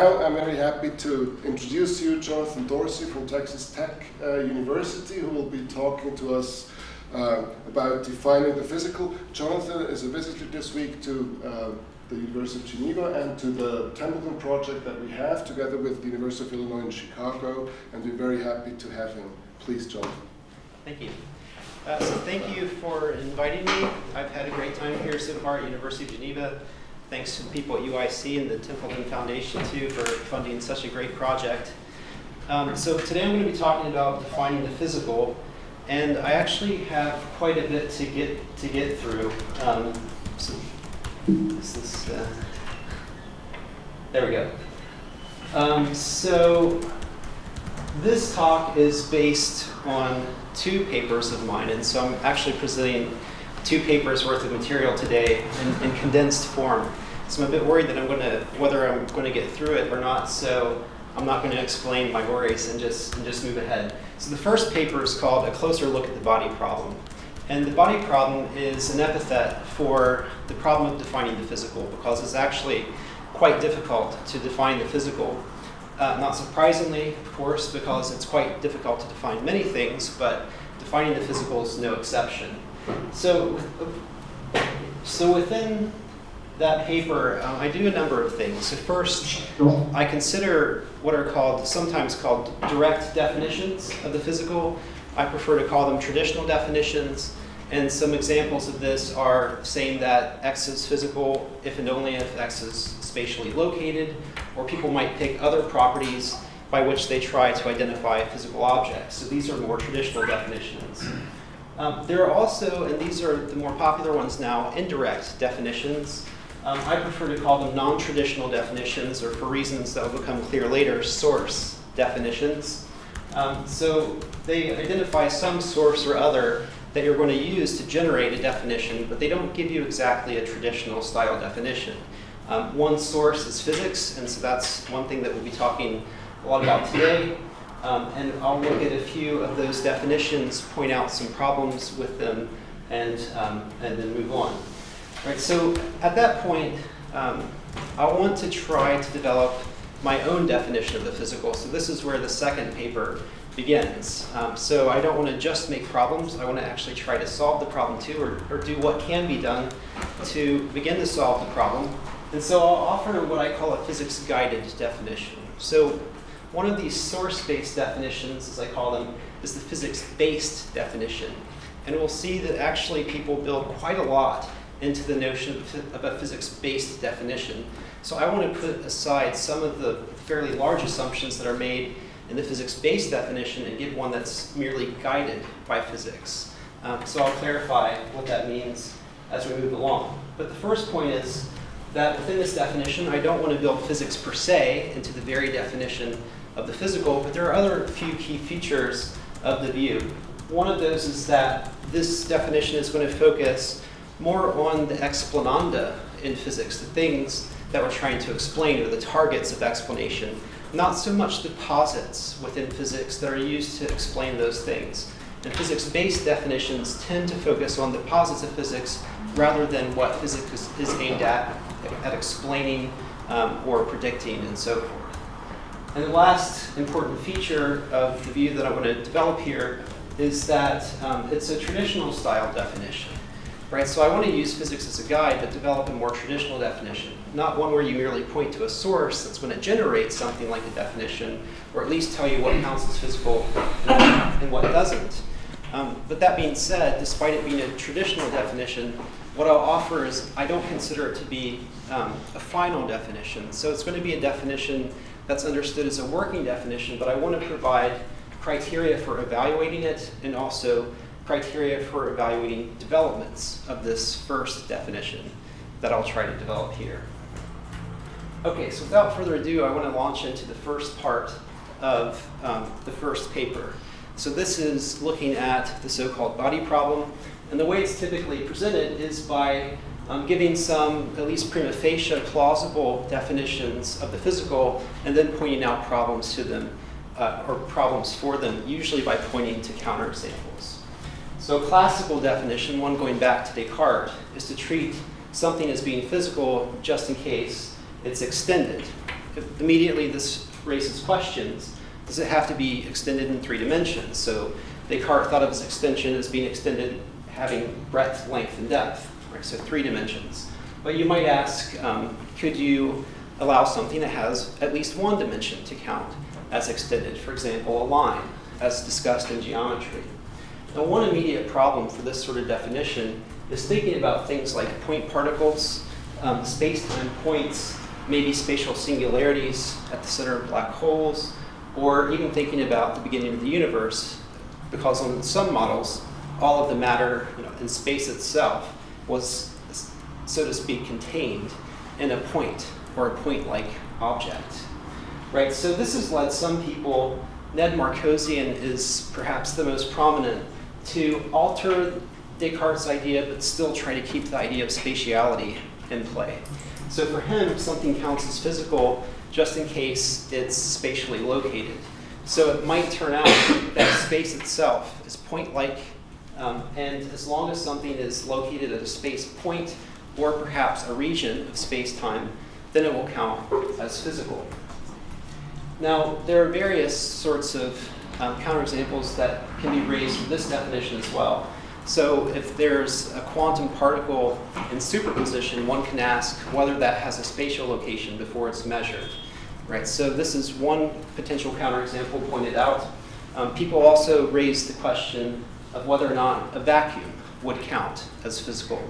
Now I'm very happy to introduce you Jonathan Dorsey from Texas Tech University, who will be talking to us about defining the physical. Jonathan is a visitor this week to the University of Geneva and to the Templeton project that we have together with the University of Illinois in Chicago, and we're very happy to have him. Please, Jonathan. Thank you. So thank you for inviting me. I've had a great time here so far at University of Geneva. Thanks to the people at UIC and the Templeton Foundation too for funding such a great project. So today I'm going to be talking about defining the physical, and I actually have quite a bit to get through. So this is, there we go. So this talk is based on two papers of mine, and so I'm actually presenting 2 papers worth of material today in condensed form. So I'm a bit worried that whether I'm going to get through it or not, so I'm not going to explain my worries and just move ahead. So the first paper is called A Closer Look at the Body Problem. And the body problem is an epithet for the problem of defining the physical, because it's actually quite difficult to define the physical. Not surprisingly, of course, because it's quite difficult to define many things, but defining the physical is no exception. So within that paper, I do a number of things. So first, I consider what are sometimes called direct definitions of the physical. I prefer to call them traditional definitions. And some examples of this are saying that X is physical if and only if X is spatially located, or people might pick other properties by which they try to identify physical objects. So these are more traditional definitions. There are also, and these are the more popular ones now, indirect definitions. I prefer to call them non-traditional definitions, or for reasons that will become clear later, source definitions. So they identify some source or other that you're going to use to generate a definition, but they don't give you exactly a traditional style definition. One source is physics, and so that's one thing that we'll be talking a lot about today. And I'll look at a few of those definitions, point out some problems with them, and then move on. All right, so at that point, I want to try to develop my own definition of the physical. So this is where the second paper begins. So I don't want to just make problems. I want to actually try to solve the problem too, or do what can be done to begin to solve the problem. And so I'll offer what I call a physics-guided definition. So one of these source-based definitions, as I call them, is the physics-based definition. And we'll see that actually people build quite a lot into the notion of a physics-based definition. So I want to put aside some of the fairly large assumptions that are made in the physics-based definition and give one that's merely guided by physics. So I'll clarify what that means as we move along. But the first point is that within this definition, I don't want to build physics per se into the very definition of the physical, but there are other few key features of the view. One of those is that this definition is going to focus more on the explananda in physics, the things that we're trying to explain, or the targets of explanation, not so much the posits within physics that are used to explain those things. And physics-based definitions tend to focus on the posits of physics rather than what physics is aimed at explaining or predicting and so forth. And the last important feature of the view that I want to develop here is that it's a traditional style definition. Right? So I want to use physics as a guide, but develop a more traditional definition, not one where you merely point to a source that's going to generate something like a definition, or at least tell you what counts as physical and what doesn't. But that being said, despite it being a traditional definition, what I'll offer is I don't consider it to be a final definition. So it's going to be a definition that's understood as a working definition, but I want to provide criteria for evaluating it and also criteria for evaluating developments of this first definition that I'll try to develop here. Okay, so without further ado, I want to launch into the first part of the first paper. So this is looking at the so-called body problem, and the way it's typically presented is by giving some, at least prima facie, plausible definitions of the physical, and then pointing out problems to them, or problems for them, usually by pointing to counterexamples. So a classical definition, one going back to Descartes, is to treat something as being physical just in case it's extended. immediately this raises questions. Does it have to be extended in 3 dimensions? So Descartes thought of its extension as being extended having breadth, length, and depth, right? So 3 dimensions. But you might ask, could you allow something that has at least 1 dimension to count as extended? For example, a line, as discussed in geometry. Now, one immediate problem for this sort of definition is thinking about things like point particles, space-time points, maybe spatial singularities at the center of black holes, or even thinking about the beginning of the universe, because on some models, all of the matter in space itself was, so to speak, contained in a point or a point-like object. Right? So this has led some people, Ned Markosian is perhaps the most prominent, to alter Descartes' idea but still try to keep the idea of spatiality in play. So for him, something counts as physical just in case it's spatially located. So it might turn out that space itself is point-like, and as long as something is located at a space point or perhaps a region of space-time, then it will count as physical. Now, there are various sorts of counterexamples that can be raised for this definition as well. So if there's a quantum particle in superposition, one can ask whether that has a spatial location before it's measured. Right? So this is one potential counterexample pointed out. People also raised the question of whether or not a vacuum would count as physical.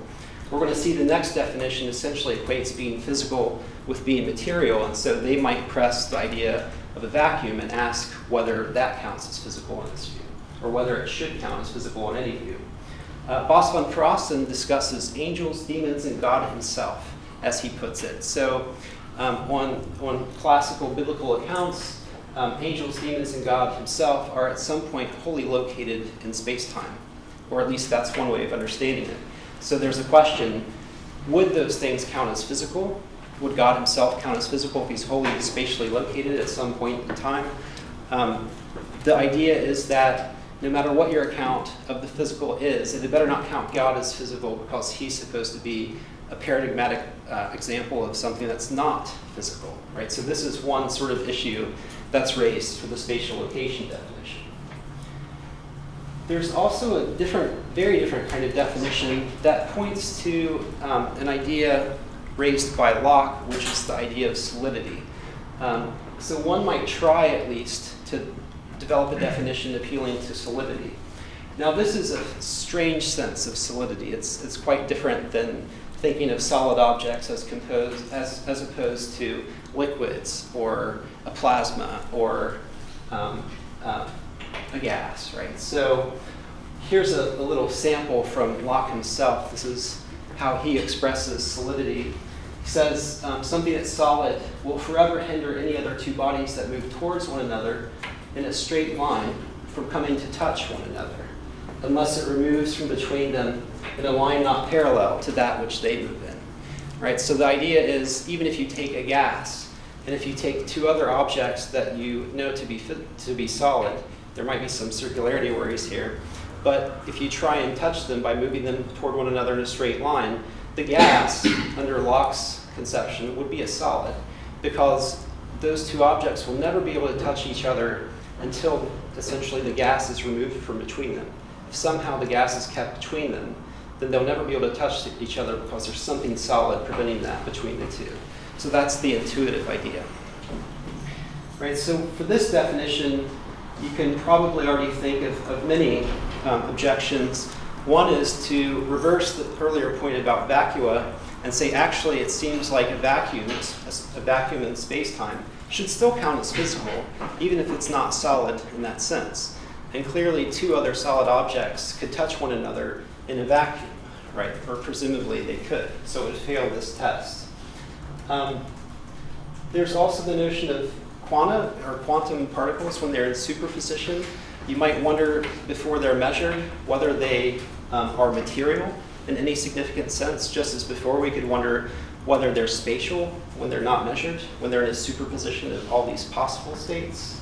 We're going to see the next definition essentially equates being physical with being material, and so they might press the idea of a vacuum and ask whether that counts as physical in this view, or whether it should count as physical in any view. Bos van Frosten discusses angels, demons, and God himself, as he puts it. So on classical biblical accounts, angels, demons, and God himself are at some point wholly located in space-time, or at least that's one way of understanding it. So there's a question, would those things count as physical? Would God himself count as physical if he's wholly spatially located at some point in time? The idea is that no matter what your account of the physical is, it better not count God as physical because he's supposed to be a paradigmatic example of something that's not physical, right? So this is one sort of issue that's raised for the spatial location definition. There's also a very different kind of definition that points to an idea raised by Locke, which is the idea of solidity. So one might try at least to develop a definition appealing to solidity. Now this is a strange sense of solidity. It's quite different than thinking of solid objects as opposed to liquids or a plasma or a gas, right? So here's a little sample from Locke himself. This is how he expresses solidity. He says something that's solid will forever hinder any other two bodies that move towards one another in a straight line from coming to touch one another, unless it removes from between them in a line not parallel to that which they move in. Right? So the idea is, even if you take a gas, and if you take two other objects that you know to be solid, there might be some circularity worries here, but if you try and touch them by moving them toward one another in a straight line, the gas, under Locke's conception, would be a solid, because those two objects will never be able to touch each other until essentially the gas is removed from between them. If somehow the gas is kept between them, then they'll never be able to touch each other because there's something solid preventing that between the two. So that's the intuitive idea. Right, so for this definition, you can probably already think of many objections. One is to reverse the earlier point about vacua and say, actually, it seems like a vacuum in space-time should still count as physical, even if it's not solid in that sense. And clearly, two other solid objects could touch one another in a vacuum, right? Or presumably they could, so it would fail this test. There's also the notion of quanta, or quantum particles, when they're in superposition. You might wonder, before they're measured, whether they are material in any significant sense, just as before we could wonder whether they're spatial when they're not measured, when they're in a superposition of all these possible states.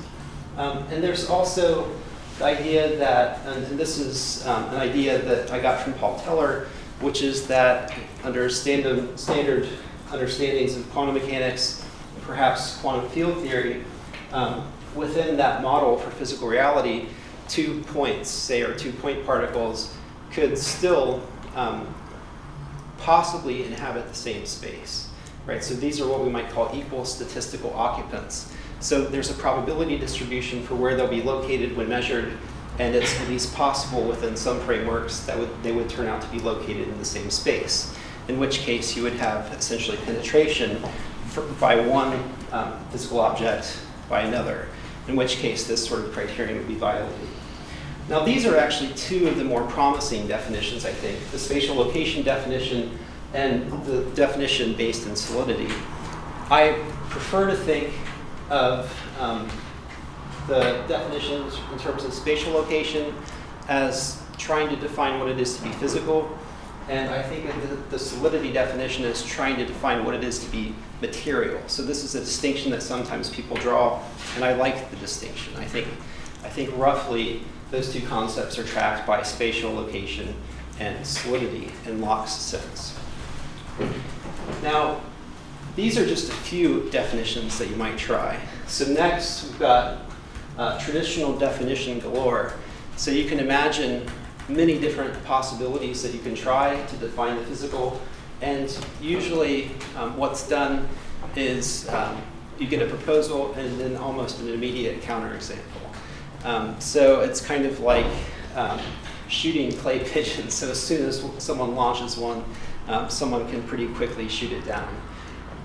And there's also the idea that, and this is an idea that I got from Paul Teller, which is that under standard understandings of quantum mechanics, perhaps quantum field theory, within that model for physical reality, 2 points, say, or 2-point particles could still possibly inhabit the same space, right? So these are what we might call equal statistical occupants. So there's a probability distribution for where they'll be located when measured, and it's at least possible within some frameworks that they would turn out to be located in the same space, in which case you would have essentially penetration by one physical object by another, in which case this sort of criterion would be violated. Now these are actually 2 of the more promising definitions, I think, the spatial location definition and the definition based in solidity. I prefer to think of the definitions in terms of spatial location as trying to define what it is to be physical, and I think that the solidity definition is trying to define what it is to be material. So this is a distinction that sometimes people draw, and I like the distinction. I think roughly those 2 concepts are tracked by spatial location and solidity in Locke's sense. Now, these are just a few definitions that you might try. So next, we've got traditional definition galore. So you can imagine many different possibilities that you can try to define the physical. And usually what's done is you get a proposal and then almost an immediate counterexample. So it's kind of like shooting clay pigeons. So as soon as someone launches one, someone can pretty quickly shoot it down.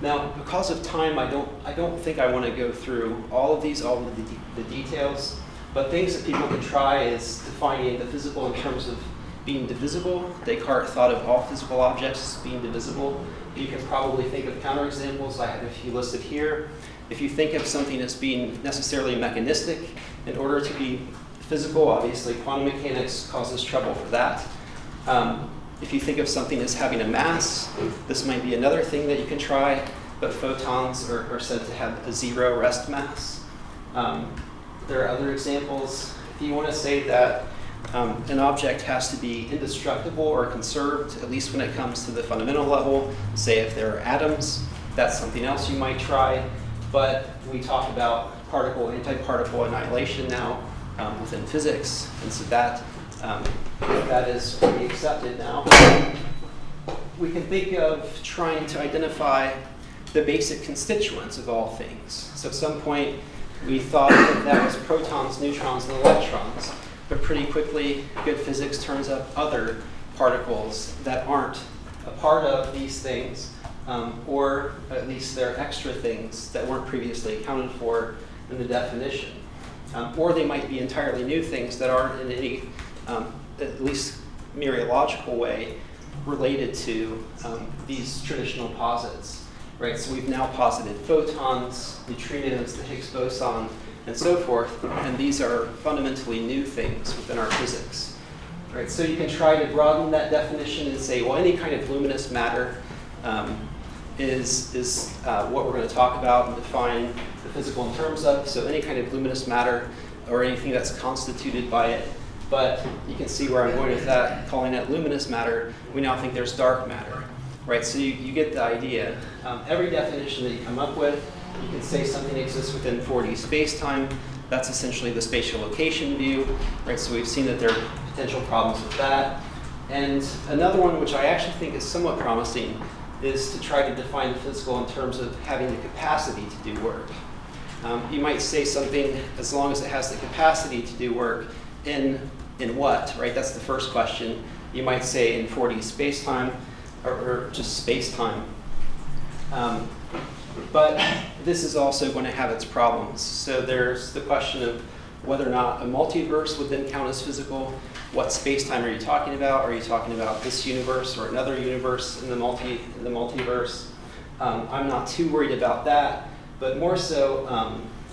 Now, because of time, I don't think I want to go through all of the details, but things that people can try is defining the physical in terms of being divisible. Descartes thought of all physical objects as being divisible. You can probably think of counterexamples. I have a few listed here. If you think of something as being necessarily mechanistic, in order to be physical, obviously quantum mechanics causes trouble for that. If you think of something as having a mass, this might be another thing that you can try, but photons are said to have a 0 rest mass. There are other examples. If you want to say that an object has to be indestructible or conserved, at least when it comes to the fundamental level, say if there are atoms, that's something else you might try. But we talk about particle, antiparticle annihilation now within physics, and so that is pretty accepted now. We can think of trying to identify the basic constituents of all things. So at some point, we thought that was protons, neutrons, and electrons, but pretty quickly, good physics turns up other particles that aren't a part of these things, or at least they're extra things that weren't previously accounted for in the definition. Or they might be entirely new things that aren't in any, at least mereological way, related to these traditional posits, right? So we've now posited photons, neutrinos, the Higgs boson, and so forth, and these are fundamentally new things within our physics, right? So you can try to broaden that definition and say, well, any kind of luminous matter is what we're going to talk about and define the physical in terms of. So any kind of luminous matter or anything that's constituted by it. But you can see where I'm going with that, calling it luminous matter. We now think there's dark matter, right? So you get the idea. Every definition that you come up with, you can say something exists within 4D spacetime. That's essentially the spatial location view, right? So we've seen that there are potential problems with that. And another one, which I actually think is somewhat promising, is to try to define the physical in terms of having the capacity to do work. You might say something as long as it has the capacity to do work in what, right? That's the first question. You might say in 4D spacetime or just spacetime. But this is also going to have its problems. So there's the question of whether or not a multiverse would then count as physical. What spacetime are you talking about? Are you talking about this universe or another universe in the multiverse? I'm not too worried about that, but more so,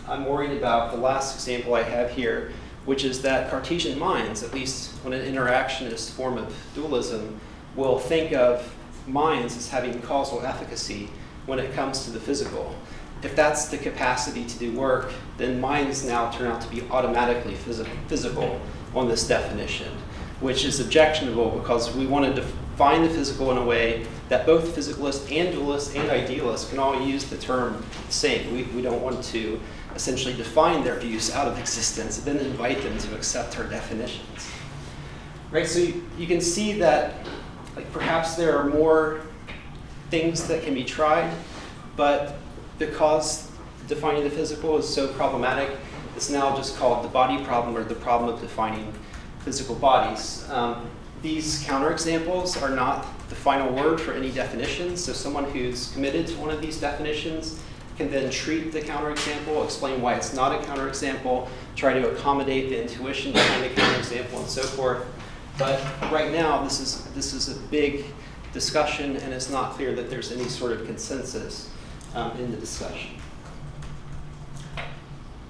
I'm worried about the last example I have here, which is that Cartesian minds, at least when an interactionist form of dualism, will think of minds as having causal efficacy when it comes to the physical. If that's the capacity to do work, then minds now turn out to be automatically physical on this definition, which is objectionable because we want to define the physical in a way that both physicalists and dualists and idealists can all use the term the same. We don't want to essentially define their views out of existence and then invite them to accept our definitions. Right, so you can see that perhaps there are more things that can be tried, but because defining the physical is so problematic, it's now just called the body problem, or the problem of defining physical bodies. These counterexamples are not the final word for any definition, so someone who's committed to one of these definitions can then treat the counterexample, explain why it's not a counterexample, try to accommodate the intuition behind the counterexample, and so forth. But right now, this is a big discussion, and it's not clear that there's any sort of consensus in the discussion.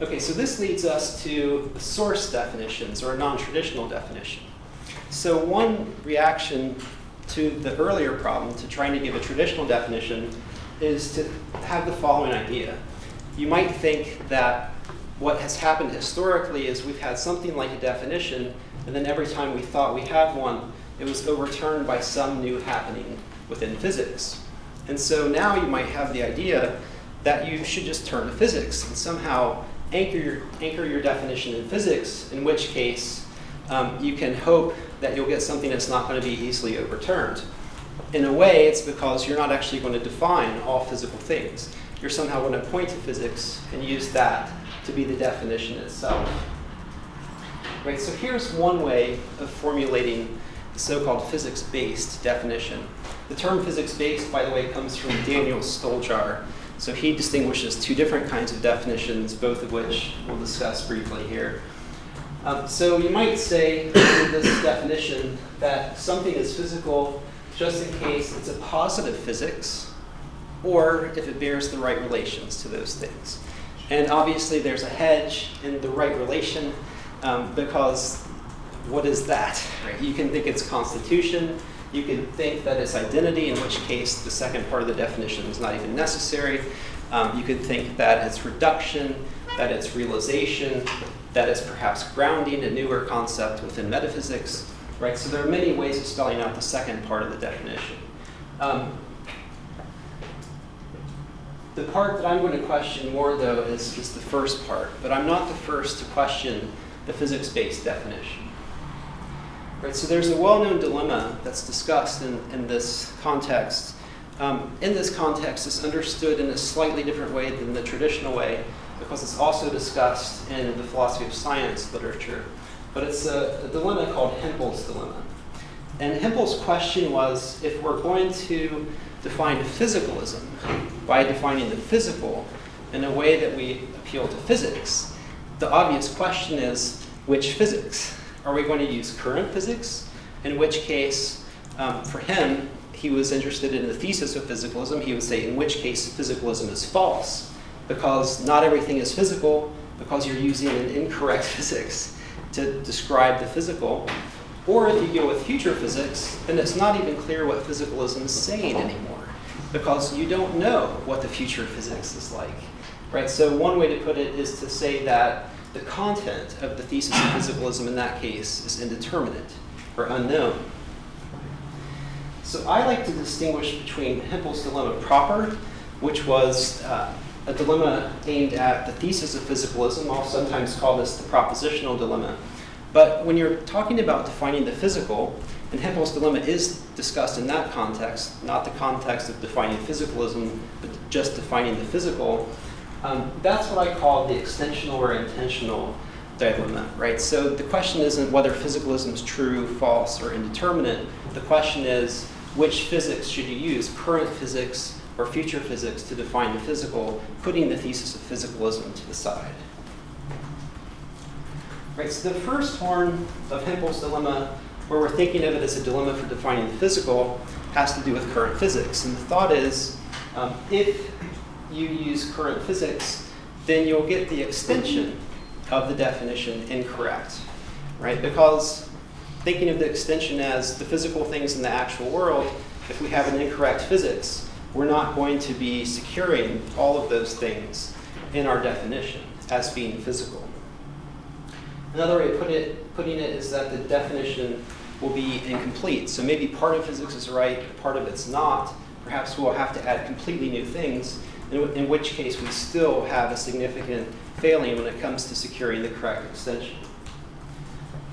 Okay, so this leads us to source definitions, or a non-traditional definition. So one reaction to the earlier problem, to trying to give a traditional definition, is to have the following idea. You might think that what has happened historically is we've had something like a definition, and then every time we thought we had one, it was overturned by some new happening within physics. And so now you might have the idea that you should just turn to physics and somehow anchor your definition in physics, in which case you can hope that you'll get something that's not going to be easily overturned. In a way, it's because you're not actually going to define all physical things. You're somehow going to point to physics and use that to be the definition itself. Right, so here's one way of formulating the so-called physics-based definition. The term physics-based, by the way, comes from Daniel Stoljar. So he distinguishes two different kinds of definitions, both of which we'll discuss briefly here. So you might say in this definition that something is physical just in case it's a positive physics, or if it bears the right relations to those things. And obviously there's a hedge in the right relation, because what is that? Right? You can think it's constitution, you can think that it's identity, in which case the second part of the definition is not even necessary. You could think that it's reduction, that it's realization, that it's perhaps grounding, a newer concept within metaphysics. Right? So there are many ways of spelling out the second part of the definition. The part that I'm going to question more, though, is the first part. But I'm not the first to question the physics-based definition. Right, so there's a well-known dilemma that's discussed in this context. In this context, it's understood in a slightly different way than the traditional way, because it's also discussed in the philosophy of science literature. But it's a dilemma called Hempel's dilemma. And Hempel's question was, if we're going to define physicalism by defining the physical in a way that we appeal to physics, the obvious question is, which physics? Are we going to use current physics? In which case, for him, he was interested in the thesis of physicalism. He would say, in which case, physicalism is false, because not everything is physical, because you're using an incorrect physics to describe the physical. Or if you go with future physics, then it's not even clear what physicalism is saying anymore, because you don't know what the future physics is like. Right? So one way to put it is to say that the content of the thesis of physicalism in that case is indeterminate or unknown. So I like to distinguish between Hempel's dilemma proper, which was a dilemma aimed at the thesis of physicalism. I'll sometimes call this the propositional dilemma. But when you're talking about defining the physical, and Hempel's dilemma is discussed in that context, not the context of defining physicalism, but just defining the physical, that's what I call the extensional or intentional dilemma, right? So the question isn't whether physicalism is true, false, or indeterminate. The question is, which physics should you use, current physics or future physics, to define the physical, putting the thesis of physicalism to the side. Right, so the first horn of Hempel's dilemma, where we're thinking of it as a dilemma for defining the physical, has to do with current physics. And the thought is, if you use current physics, then you'll get the extension of the definition incorrect, right? Because thinking of the extension as the physical things in the actual world, if we have an incorrect physics, we're not going to be securing all of those things in our definition as being physical. Another way of putting it is that the definition will be incomplete. So maybe part of physics is right, part of it's not. Perhaps we'll have to add completely new things, in which case we still have a significant failing when it comes to securing the correct extension.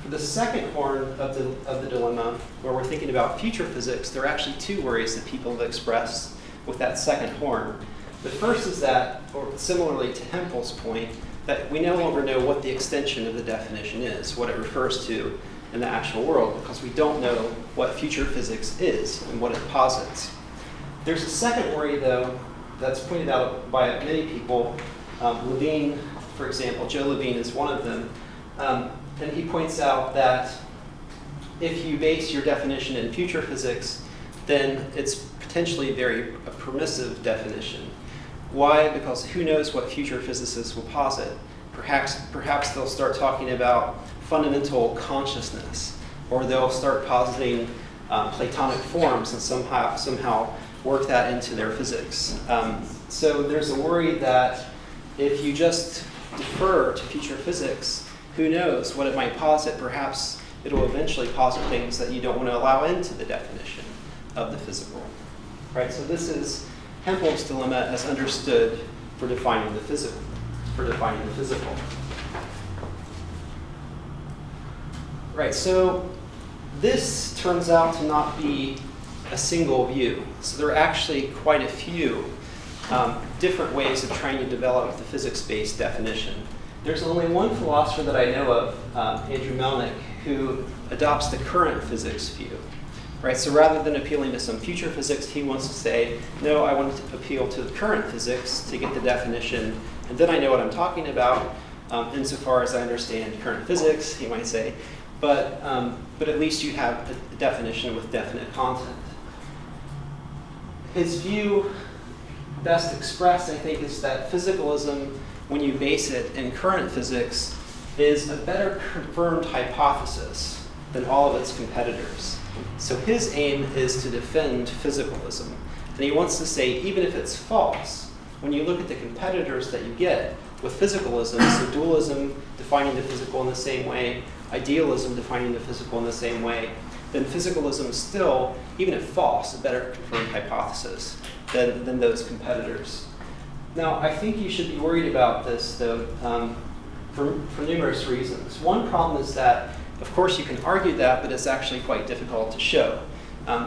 For the second horn of the dilemma, where we're thinking about future physics, there are actually two worries that people have expressed with that second horn. The first is that, or similarly to Hempel's point, that we no longer know what the extension of the definition is, what it refers to in the actual world, because we don't know what future physics is and what it posits. There's a second worry, though, that's pointed out by many people. Levine, for example, Joe Levine is one of them. And he points out that if you base your definition in future physics, then it's potentially a permissive definition. Why? Because who knows what future physicists will posit? Perhaps they'll start talking about fundamental consciousness, or they'll start positing Platonic forms and somehow work that into their physics. So there's a worry that if you just defer to future physics, who knows what it might posit? Perhaps it'll eventually posit things that you don't want to allow into the definition of the physical. Right? So this is Hempel's dilemma as understood for defining the physical. Right, so this turns out to not be a single view. So there are actually quite a few different ways of trying to develop the physics-based definition. There's only one philosopher that I know of, Andrew Melnick, who adopts the current physics view. Right, so rather than appealing to some future physics, he wants to say, no, I want to appeal to the current physics to get the definition, and then I know what I'm talking about, insofar as I understand current physics, he might say, but at least you have a definition with definite content. His view, best expressed, I think, is that physicalism, when you base it in current physics, is a better confirmed hypothesis than all of its competitors. So his aim is to defend physicalism. And he wants to say, even if it's false, when you look at the competitors that you get with physicalism, so dualism defining the physical in the same way, idealism defining the physical in the same way, then physicalism is still, even if false, a better confirmed hypothesis than those competitors. Now, I think you should be worried about this, though, for numerous reasons. One problem is that, of course, you can argue that, but it's actually quite difficult to show.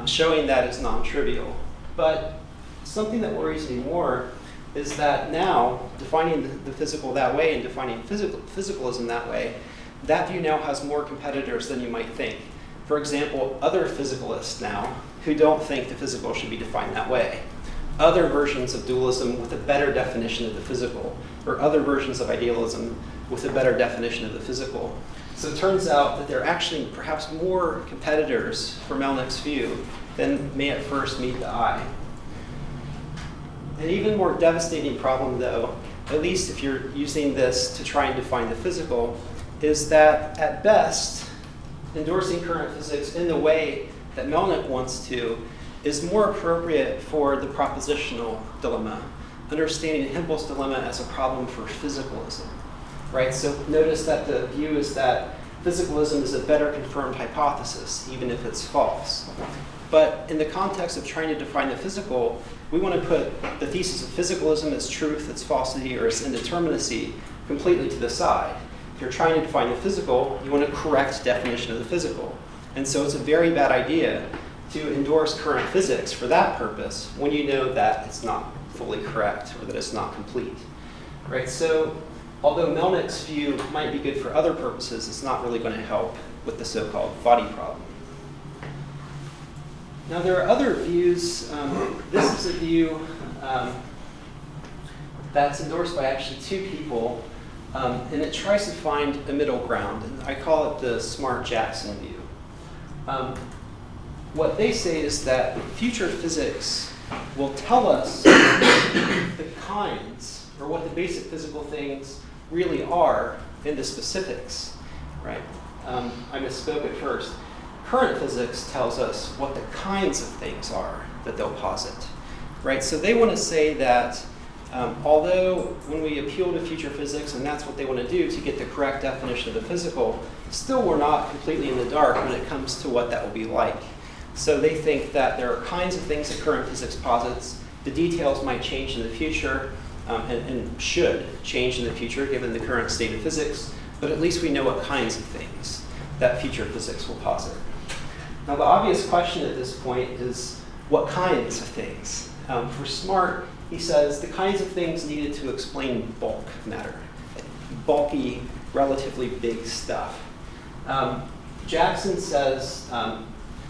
Showing that is non-trivial. But something that worries me more is that now, defining the physical that way and defining physicalism that way, that view now has more competitors than you might think. For example, other physicalists now who don't think the physical should be defined that way. Other versions of dualism with a better definition of the physical, or other versions of idealism with a better definition of the physical. So it turns out that there are actually perhaps more competitors for Melnick's view than may at first meet the eye. An even more devastating problem, though, at least if you're using this to try and define the physical, is that at best, endorsing current physics in the way that Melnick wants to is more appropriate for the propositional dilemma, understanding Hempel's dilemma as a problem for physicalism. Right? So notice that the view is that physicalism is a better confirmed hypothesis, even if it's false. But in the context of trying to define the physical, we want to put the thesis of physicalism as truth, its falsity, or its indeterminacy completely to the side. If you're trying to define the physical, you want a correct definition of the physical. And so it's a very bad idea to endorse current physics for that purpose when you know that it's not fully correct or that it's not complete. Right? So although Melnick's view might be good for other purposes, it's not really going to help with the so-called body problem. Now there are other views. This is a view that's endorsed by actually two people, and it tries to find a middle ground. And I call it the Smart Jackson view. What they say is that future physics will tell us the kinds, or what the basic physical things really are in the specifics, right? I misspoke at first. Current physics tells us what the kinds of things are that they'll posit, right? So they want to say that although when we appeal to future physics, and that's what they want to do to get the correct definition of the physical, still we're not completely in the dark when it comes to what that will be like. So they think that there are kinds of things that current physics posits. The details might change in the future, and should change in the future given the current state of physics, but at least we know what kinds of things that future physics will posit. Now the obvious question at this point is, what kinds of things? For Smart, he says the kinds of things needed to explain bulk matter, bulky, relatively big stuff. Jackson says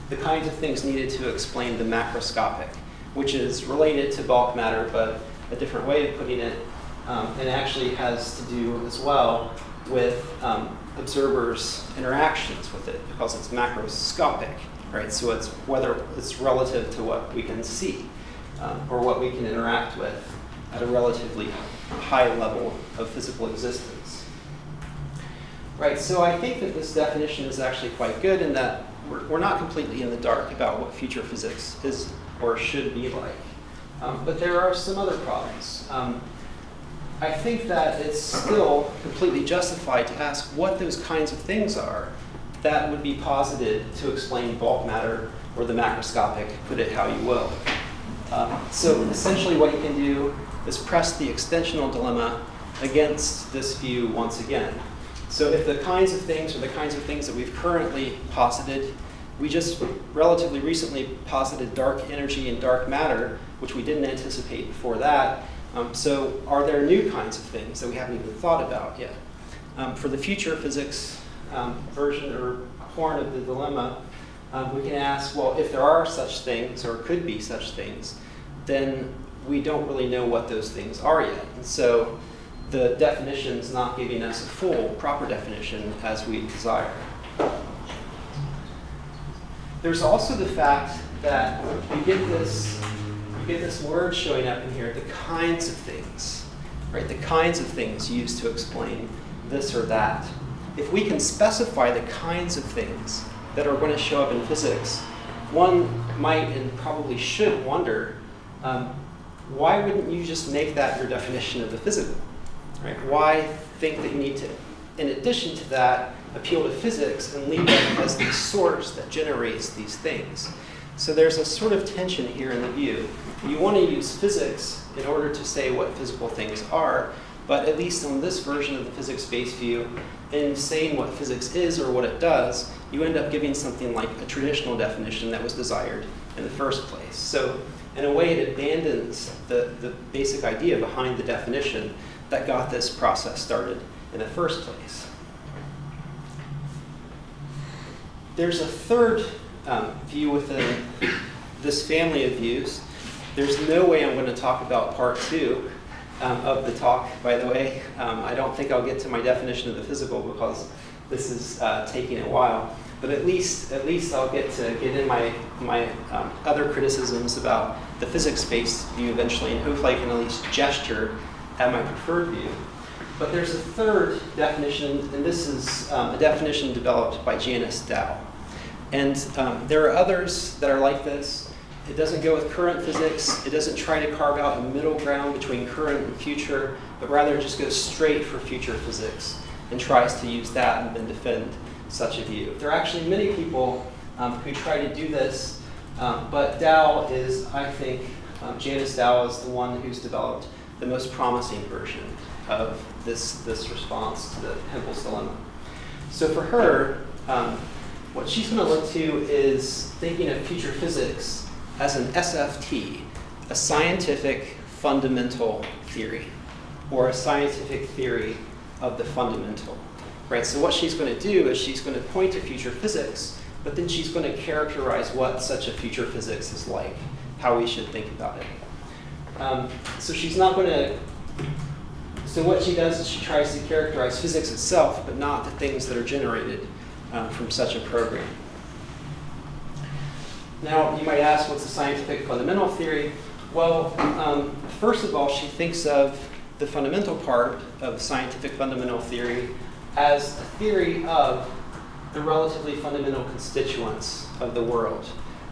the kinds of things needed to explain the macroscopic, which is related to bulk matter, but a different way of putting it, and actually has to do as well with observers' interactions with it, because it's macroscopic, right? So it's whether it's relative to what we can see, or what we can interact with at a relatively high level of physical existence. Right, so I think that this definition is actually quite good in that we're not completely in the dark about what future physics is or should be like. But there are some other problems. I think that it's still completely justified to ask what those kinds of things are that would be posited to explain bulk matter or the macroscopic, put it how you will. So essentially what you can do is press the extensional dilemma against this view once again. So if the kinds of things are the kinds of things that we've currently posited, we just relatively recently posited dark energy and dark matter, which we didn't anticipate before that. So are there new kinds of things that we haven't even thought about yet? For the future physics version or horn of the dilemma, we can ask, well, if there are such things or could be such things, then we don't really know what those things are yet. And so the definition's not giving us a full, proper definition as we desire. There's also the fact that you get this word showing up in here, the kinds of things, right? The kinds of things used to explain this or that. If we can specify the kinds of things that are going to show up in physics, one might and probably should wonder, why wouldn't you just make that your definition of the physical? Right? Why think that you need to, in addition to that, appeal to physics and leave it as the source that generates these things? So there's a sort of tension here in the view. You want to use physics in order to say what physical things are, but at least on this version of the physics-based view, in saying what physics is or what it does, you end up giving something like a traditional definition that was desired in the first place. So in a way, it abandons the basic idea behind the definition that got this process started in the first place. There's a third view within this family of views. There's no way I'm going to talk about part 2 of the talk, by the way. I don't think I'll get to my definition of the physical because this is taking a while. But at least I'll get in my other criticisms about the physics-based view eventually, and hopefully I can at least gesture at my preferred view. But there's a third definition, and this is a definition developed by Janice Dow. And there are others that are like this. It doesn't go with current physics. It doesn't try to carve out a middle ground between current and future, but rather just goes straight for future physics and tries to use that and then defend such a view. There are actually many people who try to do this, but Dow is, I think, Janice Dow is the one who's developed the most promising version of this response to the Hempel's dilemma. So for her, what she's going to look to is thinking of future physics as an SFT, a scientific fundamental theory, or a scientific theory of the fundamental. Right? So what she's going to do is she's going to point to future physics, but then she's going to characterize what such a future physics is like, how we should think about it. So she's not going to. So what she does is she tries to characterize physics itself, but not the things that are generated from such a program. Now, you might ask, what's a scientific fundamental theory? Well, first of all, she thinks of the fundamental part of scientific fundamental theory as a theory of the relatively fundamental constituents of the world.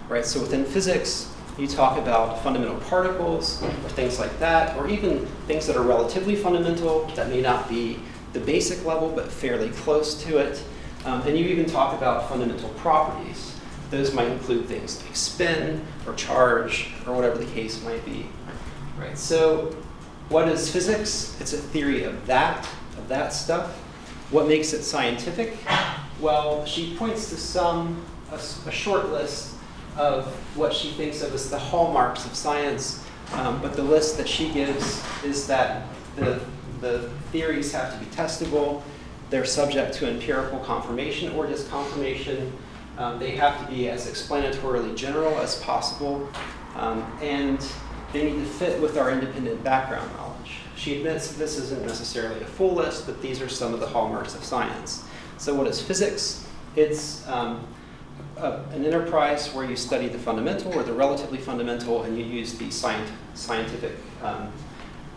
Right? So within physics, you talk about fundamental particles or things like that, or even things that are relatively fundamental that may not be the basic level but fairly close to it. And you even talk about fundamental properties. Those might include things like spin or charge or whatever the case might be. Right? So what is physics? It's a theory of that stuff. What makes it scientific? Well, she points to a short list of what she thinks of as the hallmarks of science, but the list that she gives is that the theories have to be testable, they're subject to empirical confirmation or disconfirmation, they have to be as explanatorily general as possible, and they need to fit with our independent background knowledge. She admits that this isn't necessarily a full list, but these are some of the hallmarks of science. So what is physics? It's an enterprise where you study the fundamental or the relatively fundamental, and you use the scientific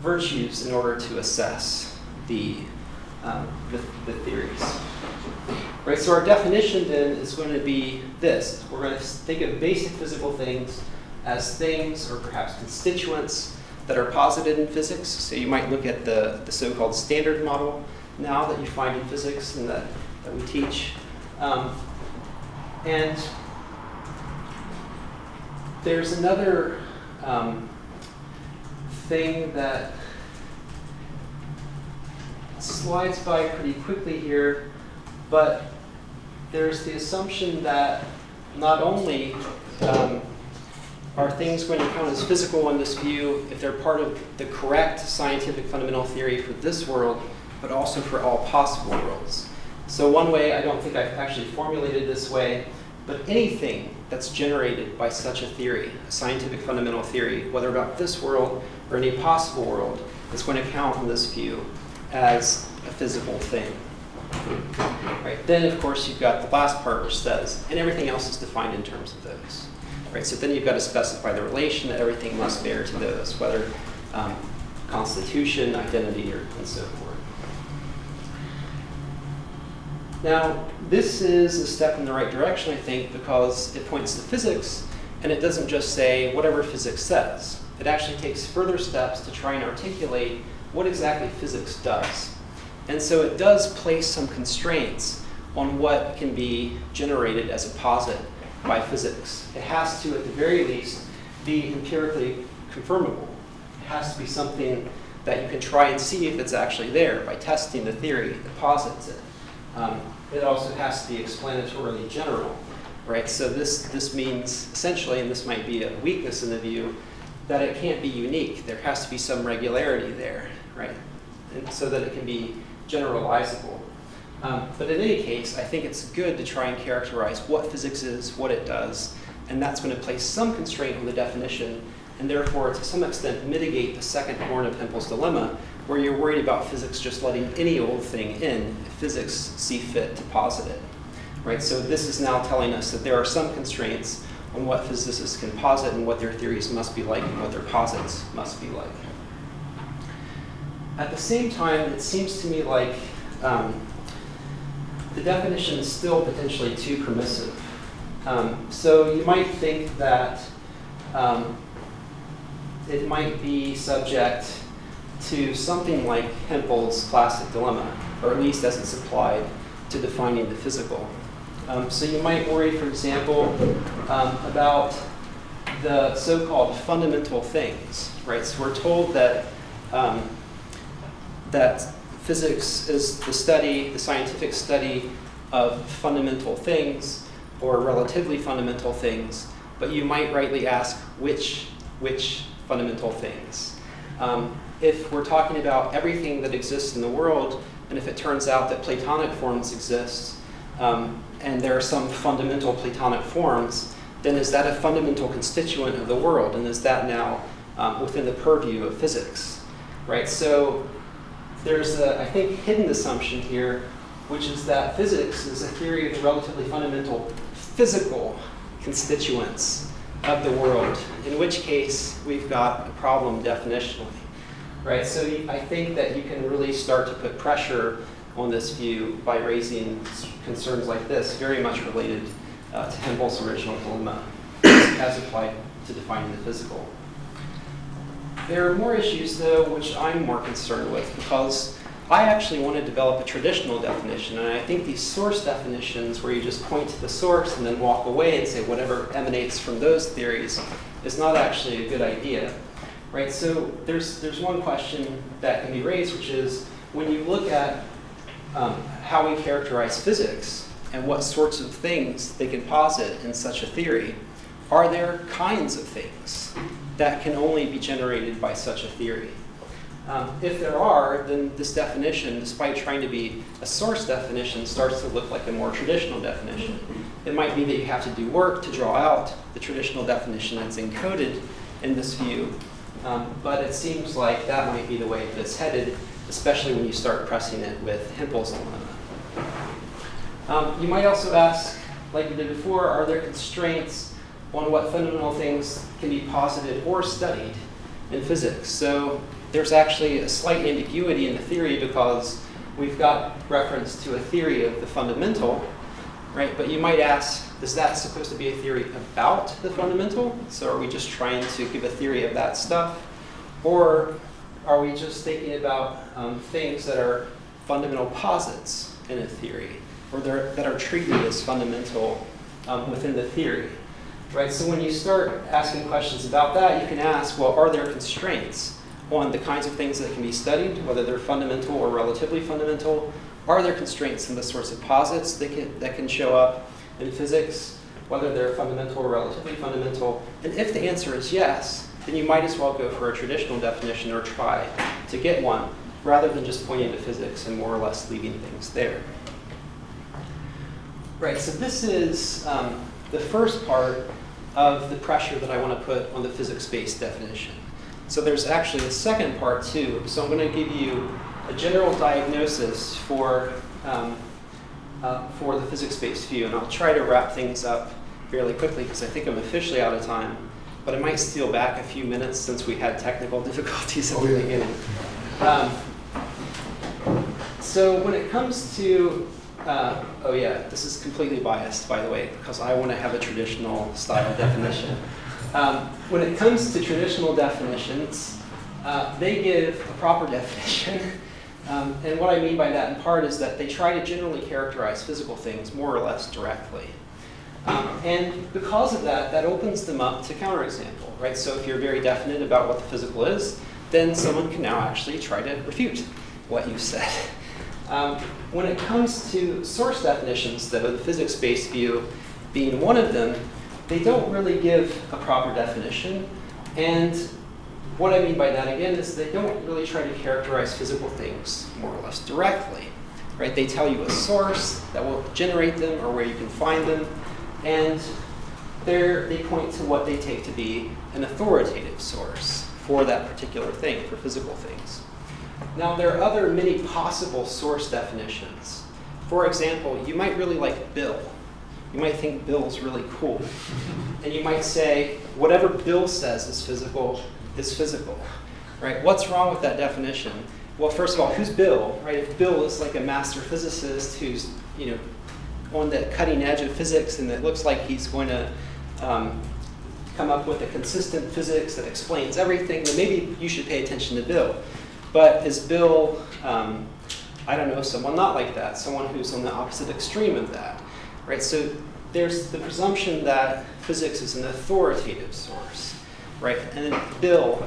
virtues in order to assess the theories. Right, so our definition then is going to be this. We're going to think of basic physical things as things or perhaps constituents that are posited in physics. So you might look at the so-called standard model now that you find in physics and that we teach. And there's another thing that slides by pretty quickly here, but there's the assumption that not only are things going to count as physical in this view if they're part of the correct scientific fundamental theory for this world, but also for all possible worlds. So one way, I don't think I've actually formulated this way, but anything that's generated by such a theory, a scientific fundamental theory, whether about this world or any possible world, is going to count in this view as a physical thing. Right. Then, of course, you've got the last part which says, and everything else is defined in terms of those. Right. So then you've got to specify the relation that everything must bear to those, whether constitution, identity, and so forth. Now, this is a step in the right direction, I think, because it points to physics, and it doesn't just say whatever physics says. It actually takes further steps to try and articulate what exactly physics does. And so it does place some constraints on what can be generated as a posit by physics. It has to, at the very least, be empirically confirmable. It has to be something that you can try and see if it's actually there by testing the theory that posits it. It also has to be explanatorily general, right? So this means essentially, and this might be a weakness in the view, that it can't be unique. There has to be some regularity there, right? And so that it can be generalizable. But in any case, I think it's good to try and characterize what physics is, what it does, and that's going to place some constraint on the definition, and therefore, to some extent, mitigate the second horn of Hempel's dilemma, where you're worried about physics just letting any old thing in if physics see fit to posit it. Right? So this is now telling us that there are some constraints on what physicists can posit and what their theories must be like and what their posits must be like. At the same time, it seems to me like the definition is still potentially too permissive. So you might think that it might be subject to something like Hempel's classic dilemma, or at least as it's applied to defining the physical. So you might worry, for example, about the so-called fundamental things, right? So we're told that that physics is the scientific study of fundamental things, or relatively fundamental things, but you might rightly ask which fundamental things. If we're talking about everything that exists in the world, and if it turns out that Platonic forms exist, and there are some fundamental Platonic forms, then is that a fundamental constituent of the world? And is that now within the purview of physics? Right? So there's a, I think, hidden assumption here, which is that physics is a theory of the relatively fundamental physical constituents of the world, in which case we've got a problem definitionally. Right? So I think that you can really start to put pressure on this view by raising concerns like this, very much related to Hempel's original dilemma as applied to defining the physical. There are more issues, though, which I'm more concerned with, because I actually want to develop a traditional definition, and I think these source definitions where you just point to the source and then walk away and say whatever emanates from those theories is not actually a good idea, right? So there's one question that can be raised, which is when you look at how we characterize physics and what sorts of things they can posit in such a theory, are there kinds of things that can only be generated by such a theory? If there are, then this definition, despite trying to be a source definition, starts to look like a more traditional definition. It might be that you have to do work to draw out the traditional definition that's encoded in this view, but it seems like that might be the way that it's headed, especially when you start pressing it with Hempel's dilemma. You might also ask, like we did before, are there constraints on what fundamental things can be posited or studied in physics? So there's actually a slight ambiguity in the theory because we've got reference to a theory of the fundamental, right? But you might ask, is that supposed to be a theory about the fundamental? So are we just trying to give a theory of that stuff? Or are we just thinking about things that are fundamental posits in a theory, or that are treated as fundamental within the theory, right? So when you start asking questions about that, you can ask, well, are there constraints on the kinds of things that can be studied, whether they're fundamental or relatively fundamental? Are there constraints in the sorts of posits that can show up in physics, whether they're fundamental or relatively fundamental? And if the answer is yes, then you might as well go for a traditional definition or try to get one, rather than just pointing to physics and more or less leaving things there. Right, so this is the first part of the pressure that I want to put on the physics-based definition. So there's actually a second part too. So I'm going to give you a general diagnosis for the physics-based view, and I'll try to wrap things up fairly quickly because I think I'm officially out of time. But I might steal back a few minutes since we had technical difficulties at the beginning. So when it comes to, this is completely biased, by the way, because I want to have a traditional style definition. When it comes to traditional definitions, they give a proper definition. And what I mean by that in part is that they try to generally characterize physical things more or less directly. And because of that, that opens them up to counterexample, right? So if you're very definite about what the physical is, then someone can now actually try to refute what you said. When it comes to source definitions, though, the physics-based view being one of them, they don't really give a proper definition. And what I mean by that, again, is they don't really try to characterize physical things more or less directly, right? They tell you a source that will generate them or where you can find them. And they point to what they take to be an authoritative source for that particular thing, for physical things. Now, there are other many possible source definitions. For example, you might really like Bill. You might think Bill's really cool. And you might say, whatever Bill says is physical, right? What's wrong with that definition? Well, first of all, who's Bill, right? If Bill is like a master physicist who's, on the cutting edge of physics, and it looks like he's going to come up with a consistent physics that explains everything, then maybe you should pay attention to Bill. But is Bill, someone not like that, someone who's on the opposite extreme of that, right? So there's the presumption that physics is an authoritative source, right? And then Bill,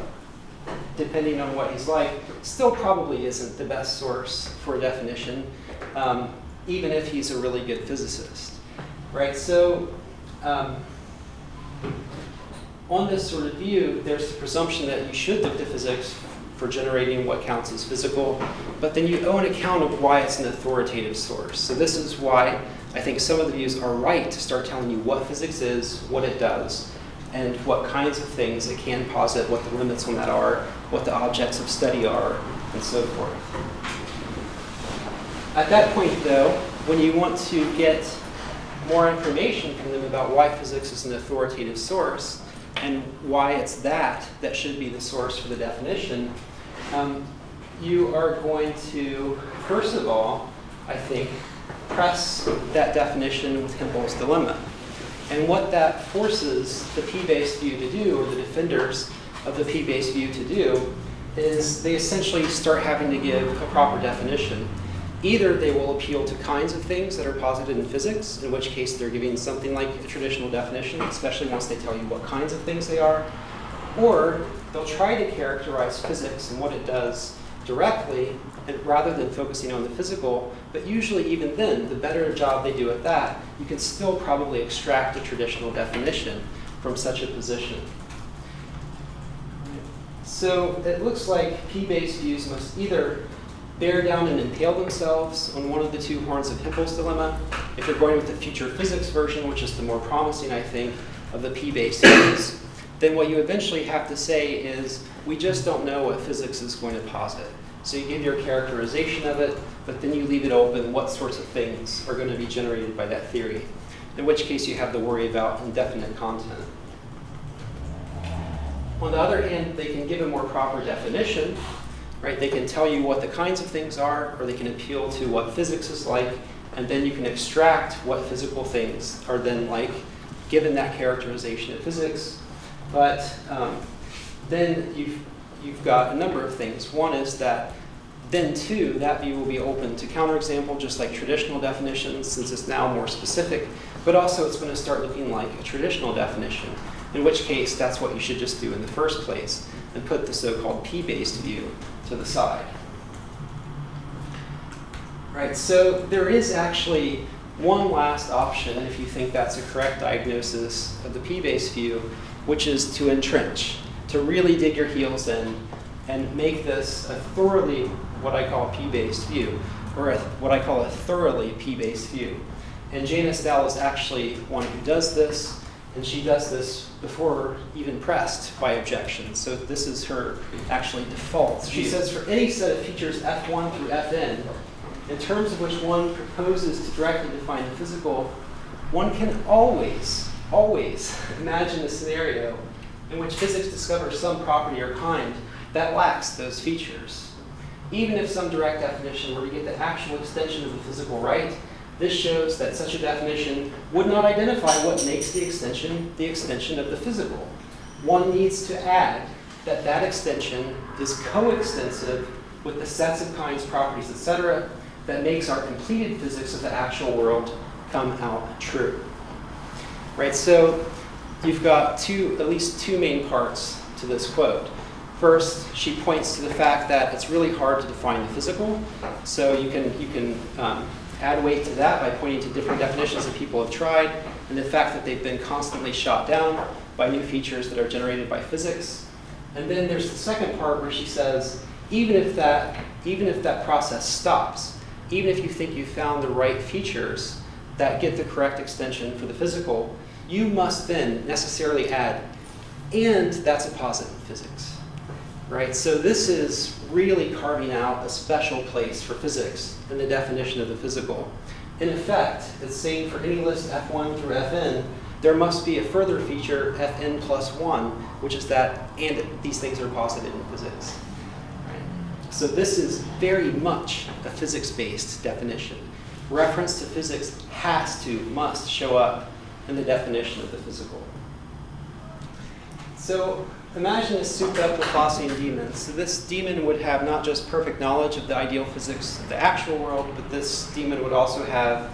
depending on what he's like, still probably isn't the best source for a definition, even if he's a really good physicist, right? So on this sort of view, there's the presumption that you should look to physics for generating what counts as physical, but then you owe an account of why it's an authoritative source. So this is why I think some of the views are right to start telling you what physics is, what it does, and what kinds of things it can posit, what the limits on that are, what the objects of study are, and so forth. At that point, though, when you want to get more information from them about why physics is an authoritative source and why it's that should be the source for the definition, you are going to, first of all, I think, press that definition with Hempel's dilemma. And what that forces the P-based view to do, or the defenders of the P-based view to do, is they essentially start having to give a proper definition. Either they will appeal to kinds of things that are posited in physics, in which case they're giving something like a traditional definition, especially once they tell you what kinds of things they are, or they'll try to characterize physics and what it does directly, and rather than focusing on the physical. But usually even then, the better job they do at that, you can still probably extract a traditional definition from such a position. So it looks like P-based views must either bear down and impale themselves on one of the two horns of Hempel's dilemma. If you're going with the future physics version, which is the more promising, I think, of the P-based views, then what you eventually have to say is, we just don't know what physics is going to posit. So you give your characterization of it, but then you leave it open what sorts of things are going to be generated by that theory, in which case you have to worry about indefinite content. On the other hand, they can give a more proper definition, right? They can tell you what the kinds of things are, or they can appeal to what physics is like, and then you can extract what physical things are then like, given that characterization of physics. But then you've got a number of things. One is that then too, that view will be open to counterexample, just like traditional definitions, since it's now more specific, but also it's going to start looking like a traditional definition, in which case that's what you should just do in the first place, and put the so-called P-based view to the side. Right, so there is actually one last option, if you think that's a correct diagnosis of the P-based view, which is to entrench, to really dig your heels in and make this a thoroughly, what I call P-based view, or what I call a thoroughly P-based view. And Jane Estelle is actually one who does this, and she does this before even pressed by objections. So this is her actually default. She says for any set of features F1 through Fn, in terms of which one proposes to directly define the physical, one can always imagine a scenario in which physics discovers some property or kind that lacks those features. Even if some direct definition were to get the actual extension of the physical right, this shows that such a definition would not identify what makes the extension of the physical. One needs to add that that extension is coextensive with the sets of kinds, properties, etc., that makes our completed physics of the actual world come out true. Right, so you've got at least two main parts to this quote. First, she points to the fact that it's really hard to define the physical, so you can add weight to that by pointing to different definitions that people have tried, and the fact that they've been constantly shot down by new features that are generated by physics. And then there's the second part where she says, even if that process stops, even if you think you found the right features that get the correct extension for the physical, you must then necessarily add, and that's a posit in physics. Right? So this is really carving out a special place for physics in the definition of the physical. In effect, it's saying for any list F1 through Fn, there must be a further feature Fn plus 1, which is that, and these things are posited in physics. Right? So this is very much a physics-based definition. Reference to physics must show up in the definition of the physical. So imagine a souped-up Laplacian demon. So this demon would have not just perfect knowledge of the ideal physics of the actual world, but this demon would also have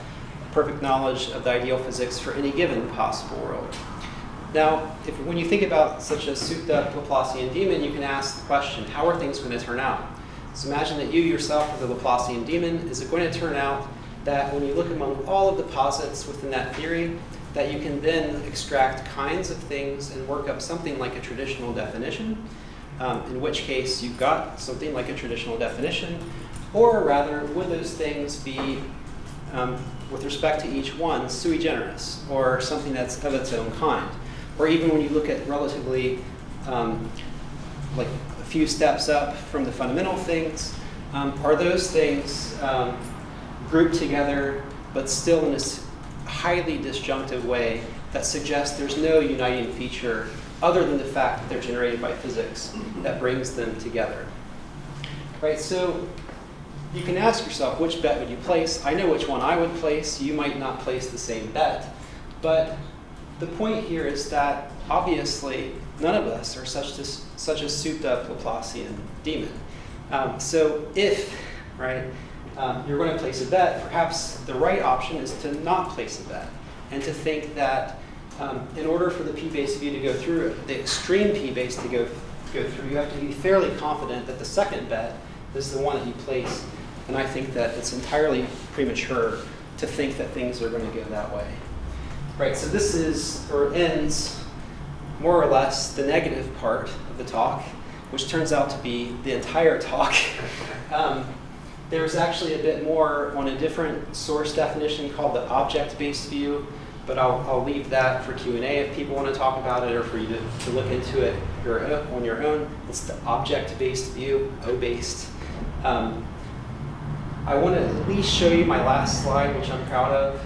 perfect knowledge of the ideal physics for any given possible world. Now, when you think about such a souped-up Laplacian demon, you can ask the question, how are things going to turn out? So imagine that you yourself are the Laplacian demon. Is it going to turn out that when you look among all of the posits within that theory, that you can then extract kinds of things and work up something like a traditional definition, in which case you've got something like a traditional definition, or rather, would those things be, with respect to each one, sui generis, or something that's of its own kind? Or even when you look at relatively, like a few steps up from the fundamental things, are those things grouped together, but still in this highly disjunctive way that suggests there's no uniting feature other than the fact that they're generated by physics that brings them together. Right, so you can ask yourself, which bet would you place? I know which one I would place. You might not place the same bet. But the point here is that, obviously, none of us are such a souped-up Laplacian demon. So if, right, you're going to place a bet, perhaps the right option is to not place a bet, and to think that in order for the p-base view to go through, the extreme p-base to go through, you have to be fairly confident that the second bet is the one that you place. And I think that it's entirely premature to think that things are going to go that way. Right, so this is, or ends, more or less, the negative part of the talk, which turns out to be the entire talk. There's actually a bit more on a different source definition called the object-based view, but I'll leave that for Q&A if people want to talk about it, or for you to look into it on your own. It's the object-based view, O-based. I want to at least show you my last slide, which I'm proud of,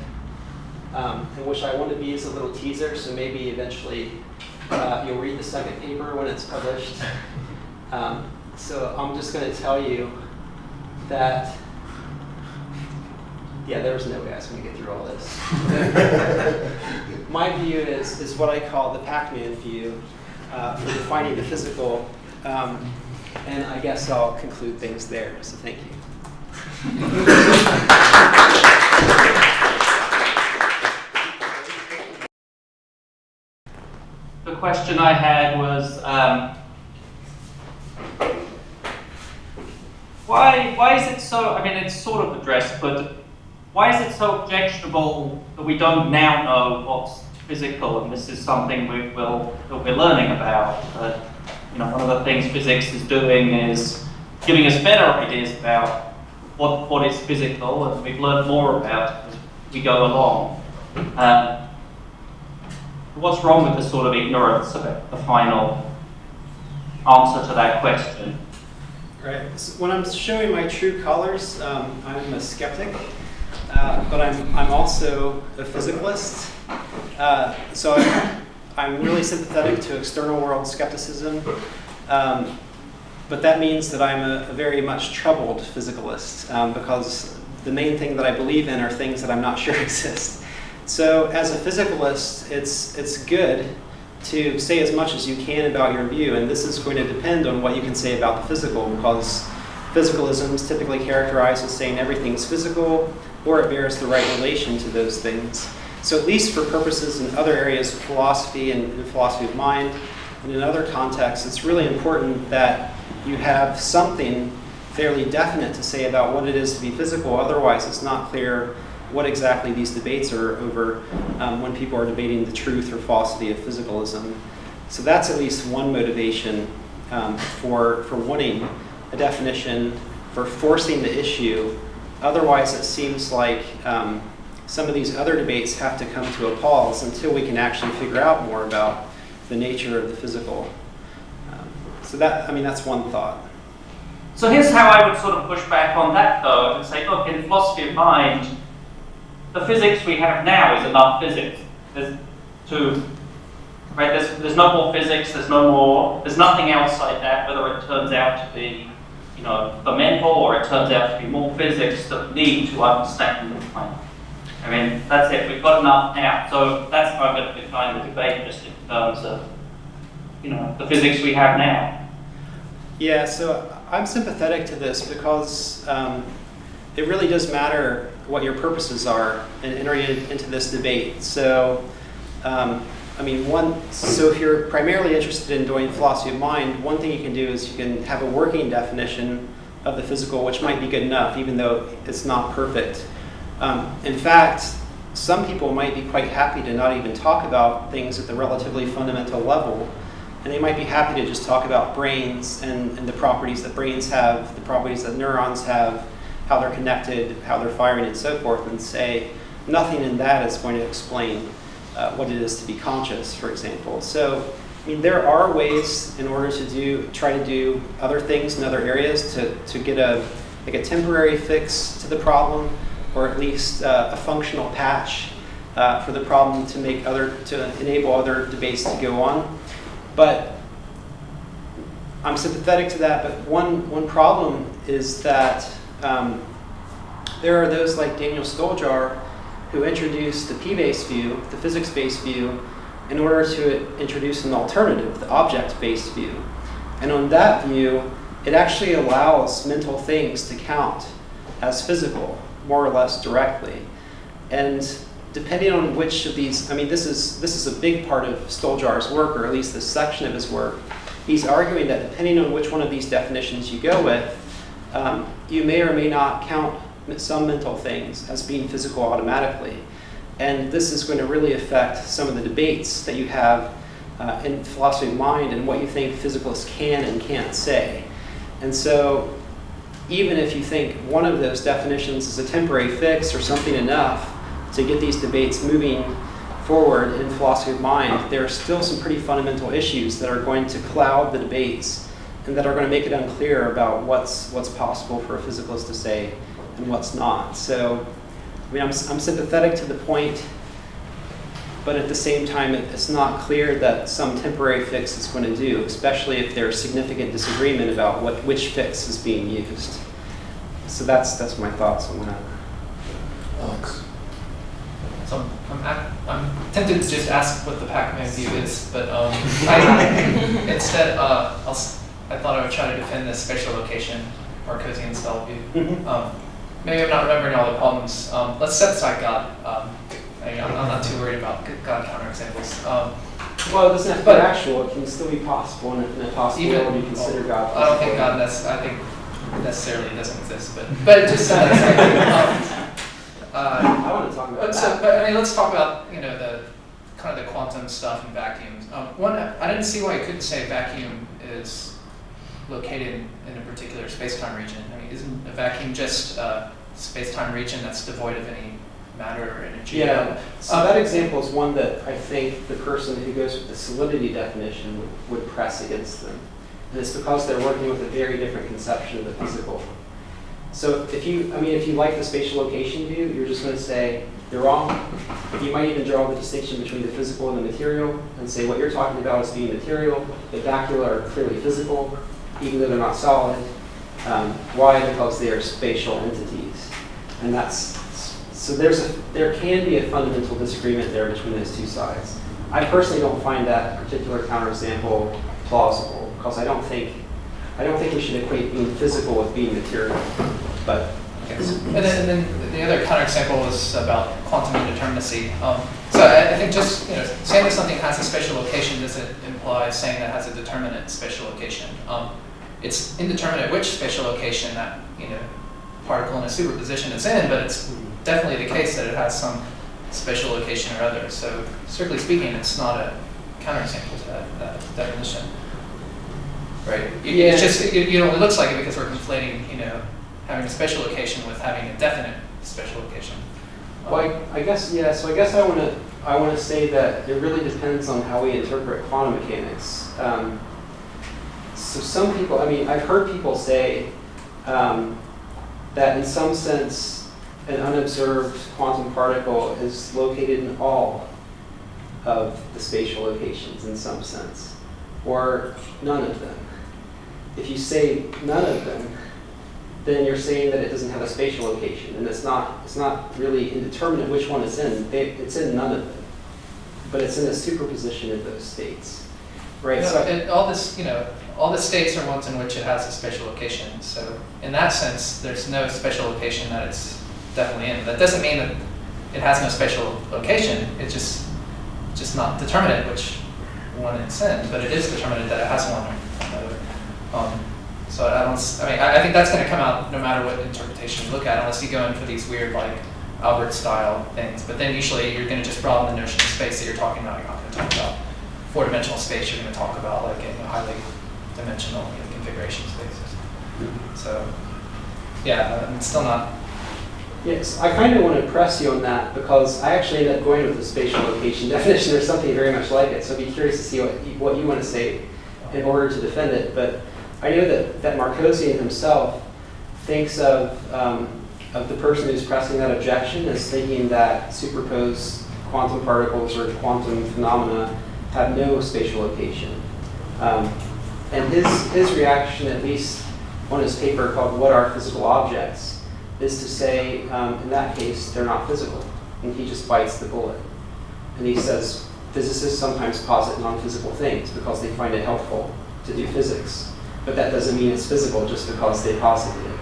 and which I want to be as a little teaser, so maybe eventually you'll read the second paper when it's published. So I'm just going to tell you that, yeah, there's no way I was going to get through all this. My view is what I call the Pac-Man view for defining the physical, and I guess I'll conclude things there, so thank you. The question I had was, why is it so, I mean, it's sort of addressed, but why is it so objectionable that we don't now know what's physical? And this is something that we're learning about. You know, one of the things physics is doing is giving us better ideas about what is physical, and we've learned more about it as we go along. What's wrong with the sort of ignorance about the final answer to that question? Right. So when I'm showing my true colors, I'm a skeptic, but I'm also a physicalist. So I'm really sympathetic to external world skepticism, but that means that I'm a very much troubled physicalist, because the main thing that I believe in are things that I'm not sure exist. So as a physicalist, it's good to say as much as you can about your view, and this is going to depend on what you can say about the physical, because physicalism is typically characterized as saying everything's physical, or it bears the right relation to those things. So at least for purposes in other areas of philosophy and philosophy of mind, and in other contexts, it's really important that you have something fairly definite to say about what it is to be physical. Otherwise, it's not clear what exactly these debates are over when people are debating the truth or falsity of physicalism. So that's at least one motivation for wanting a definition, for forcing the issue. Otherwise, it seems like some of these other debates have to come to a pause until we can actually figure out more about the nature of the physical. So that, I mean, that's one thought. So here's how I would sort of push back on that, though, and say, look, in philosophy of mind, the physics we have now is enough physics. There's no more physics, there's nothing outside that, whether it turns out to be, you know, fundamental or it turns out to be more physics that need to understand the plane. I mean, that's it, we've got enough now. So that's how I'm going to define the debate, just in terms of, you know, the physics we have now. Yeah, so I'm sympathetic to this because it really does matter what your purposes are in entering into this debate. So, I mean, so if you're primarily interested in doing philosophy of mind, one thing you can do is you can have a working definition of the physical, which might be good enough, even though it's not perfect. In fact, some people might be quite happy to not even talk about things at the relatively fundamental level, and they might be happy to just talk about brains and the properties that brains have, the properties that neurons have, how they're connected, how they're firing, and so forth, and say nothing in that is going to explain what it is to be conscious, for example. So, I mean, there are ways in order to try to do other things in other areas to get a temporary fix to the problem, or at least a functional patch for the problem to enable other debates to go on. But I'm sympathetic to that. But one problem is that there are those like Daniel Stoljar who introduced the p-based view, the physics-based view, in order to introduce an alternative, the object-based view. And on that view, it actually allows mental things to count as physical, more or less directly. And depending on which of these, I mean, this is a big part of Stoljar's work, or at least this section of his work. He's arguing that depending on which one of these definitions you go with, you may or may not count some mental things as being physical automatically. And this is going to really affect some of the debates that you have in philosophy of mind and what you think physicalists can and can't say. And so even if you think one of those definitions is a temporary fix or something enough to get these debates moving forward in philosophy of mind, there are still some pretty fundamental issues that are going to cloud the debates and that are going to make it unclear about what's possible for a physicalist to say and what's not. So, I mean, I'm sympathetic to the point, but at the same time, it's not clear that some temporary fix is going to do, especially if there's significant disagreement about which fix is being used. So that's my thoughts on that. Alex. So I'm tempted to just ask what the Pac-Man view is, but instead I thought I would try to defend this spatial location Marcosian style view. Maybe I'm not remembering all the problems. Let's set aside God. I'm not too worried about God counterexamples. Well, it doesn't have to be actual. It can still be possible, and in a possibility, you consider God possible. I don't think God necessarily doesn't exist, but it just sounds I want to talk about that. But I mean, let's talk about the kind of the quantum stuff and vacuums. I didn't see why you couldn't say vacuum is located in a particular space-time region. I mean, isn't a vacuum just a space-time region that's devoid of any matter or energy? Yeah. So that example is one that I think the person who goes with the solidity definition would press against them, and it's because they're working with a very different conception of the physical. So if you like the spatial location view, you're just going to say they're wrong. You might even draw the distinction between the physical and the material and say what you're talking about is being material. The vacula are clearly physical, even though they're not solid. Why? Because they are spatial entities. And there can be a fundamental disagreement there between those two sides. I personally don't find that particular counterexample plausible, because I don't think we should equate being physical with being material. But yes. And then the other counterexample was about quantum indeterminacy. So I think just saying that something has a spatial location doesn't imply saying that it has a determinate spatial location. It's indeterminate which spatial location that particle in a superposition is in, but it's definitely the case that it has some spatial location or other. So strictly speaking, it's not a counterexample to that definition. Right. It's just it looks like it because we're conflating having a spatial location with having a definite spatial location. Well, I guess So I guess I want to say that it really depends on how we interpret quantum mechanics. So some people, I've heard people say that in some sense an unobserved quantum particle is located in all of the spatial locations in some sense, or none of them. If you say none of them, then you're saying that it doesn't have a spatial location, and it's not really indeterminate which one it's in. It's in none of them, but it's in a superposition of those states, right? All the states are ones in which it has a spatial location. So in that sense, there's no spatial location that it's definitely in. That doesn't mean that it has no spatial location. It's just not determinate which one it's in, but it is determinate that it has one or another. So I think that's going to come out no matter what interpretation you look at, unless you go in for these weird Albert style things. But then usually you're going to just broaden the notion of space that you're talking about. You're not going to talk about four-dimensional space. You're going to talk about highly dimensional configuration spaces. So yeah, I'm still not. Yes, I kind of want to press you on that because I actually ended up going with the spatial location definition. There's something very much like it, so I'd be curious to see what you want to say in order to defend it. But I know that Marcosian himself thinks of the person who's pressing that objection as thinking that superposed quantum particles or quantum phenomena have no spatial location. And his reaction, at least on his paper called "What Are Physical Objects?" is to say, in that case, they're not physical. And he just bites the bullet. And he says, physicists sometimes posit non-physical things because they find it helpful to do physics, but that doesn't mean it's physical just because they posited it.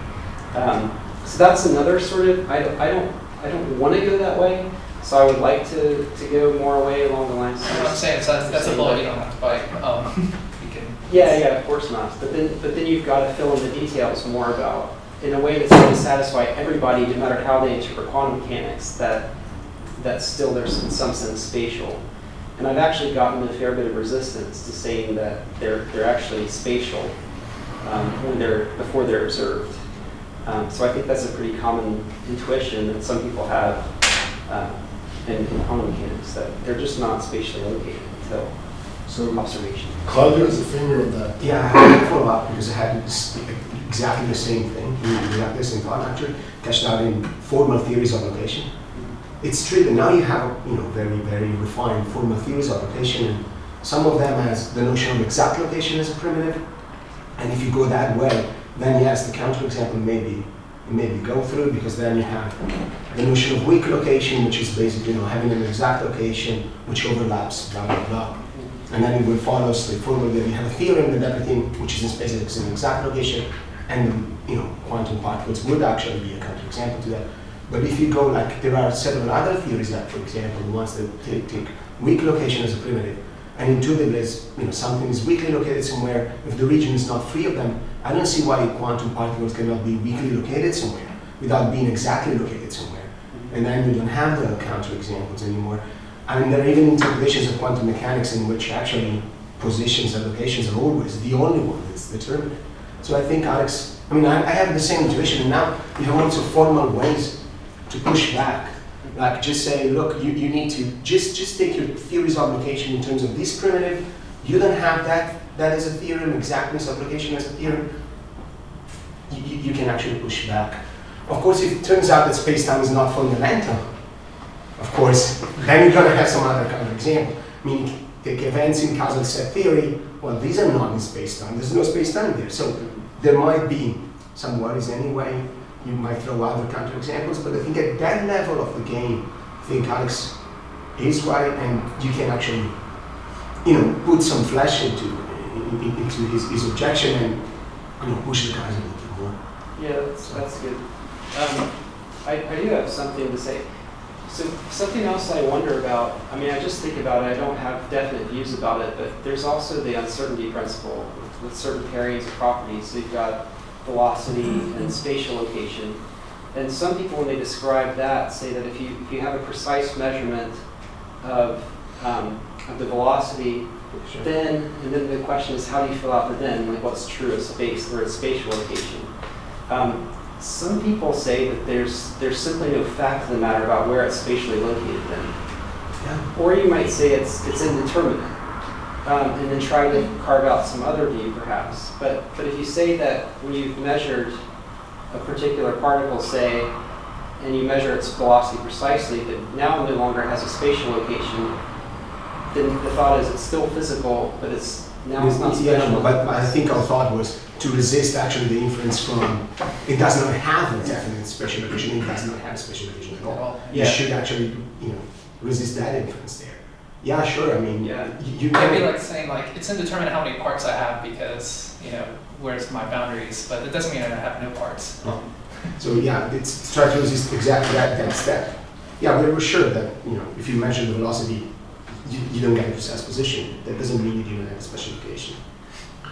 So that's another sort of, I don't want to go that way, so I would like to go more away along the lines. What I'm saying is that's a bullet you don't have to bite. You can. Yeah, of course not. But then you've got to fill in the details more about, in a way that's going to satisfy everybody, no matter how they interpret quantum mechanics, that still there's in some sense spatial. And I've actually gotten a fair bit of resistance to saying that they're actually spatial before they're observed. So I think that's a pretty common intuition that some people have in quantum mechanics, that they're just not spatially located until observation. Claudio has a finger on that. Yeah, I had to follow up because I had exactly the same thing. We have this in thought actually, cashed out in formal theories of location. It's true that now you have very, very refined formal theories of location, and some of them has the notion of exact location as a primitive. And if you go that way, then yes, the counterexample maybe go through, because then you have the notion of weak location, which is basically having an exact location which overlaps, blah blah blah. And then it will follow straightforward that you have a theorem that everything which is in space is an exact location, and quantum particles would actually be a counterexample to that. But if you go there are several other theories that, for example, the ones that take weak location as a primitive, and intuitively something is weakly located somewhere, if the region is not free of them, I don't see why quantum particles cannot be weakly located somewhere without being exactly located somewhere. And then you don't have the counterexamples anymore. I mean, there are even interpretations of quantum mechanics in which actually positions and locations are always the only one that's determinate. So I think Alex, I have the same intuition, and now you have lots of formal ways to push back. Like just say, look, you need to just take your theories of location in terms of this primitive. You don't have that as a theorem, exactness of location as a theorem. You can actually push back. Of course, if it turns out that space-time is not fundamental, of course, then you're going to have some other kind of example. Take events in causal set theory. Well, these are not in space-time. There's no space-time there. So there might be some worries anyway. You might throw other counterexamples, but I think at that level of the game, I think Alex is right, and you can actually, put some flesh into his objection and push the guys a little bit more. Yeah, that's good. I do have something to say. So something else I wonder about, I just think about it, I don't have definite views about it, but there's also the uncertainty principle with certain pairings of properties. So you've got velocity and spatial location. And some people, when they describe that, say that if you have a precise measurement of the velocity, then the question is, how do you fill out the then? Like, what's true of space or its spatial location? Some people say that there's simply no fact of the matter about where it's spatially located then. Yeah. Or you might say it's indeterminate, and then try to carve out some other view perhaps. But if you say that when you've measured a particular particle, say, and you measure its velocity precisely, that now no longer has a spatial location, then the thought is it's still physical, but it's not spatial. Yeah, but I think our thought was to resist actually the inference from it does not have a definite spatial location, it does not have a spatial location at all. Yeah. You should actually, resist that inference there. Yeah, sure. You can be like saying it's indeterminate how many parts I have because where's my boundaries, but it doesn't mean I have no parts. Oh. So yeah, it's try to resist exactly that step. Yeah, we were sure that if you measure the velocity, you don't get a precise position. That doesn't mean you don't have a special location.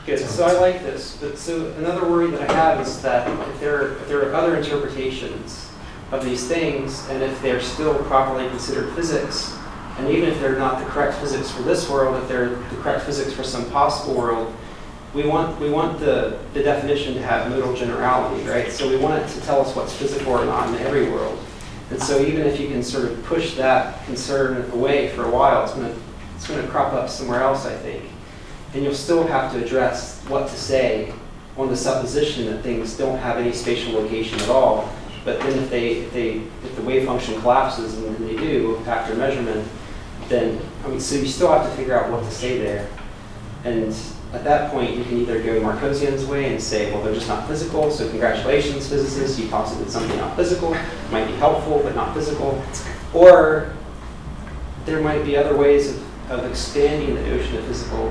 Good. So I like this. But so another worry that I have is that if there are other interpretations of these things, and if they're still properly considered physics, and even if they're not the correct physics for this world, if they're the correct physics for some possible world, we want the definition to have modal generality, right? So we want it to tell us what's physical or not in every world. And so even if you can sort of push that concern away for a while, it's going to crop up somewhere else, I think. And you'll still have to address what to say on the supposition that things don't have any spatial location at all. But then if the wave function collapses, and they do after measurement, then so you still have to figure out what to say there. And at that point, you can either go Marcosian's way and say, well, they're just not physical, so congratulations, physicists, you posited something not physical. It might be helpful, but not physical. Or there might be other ways of expanding the notion of physical,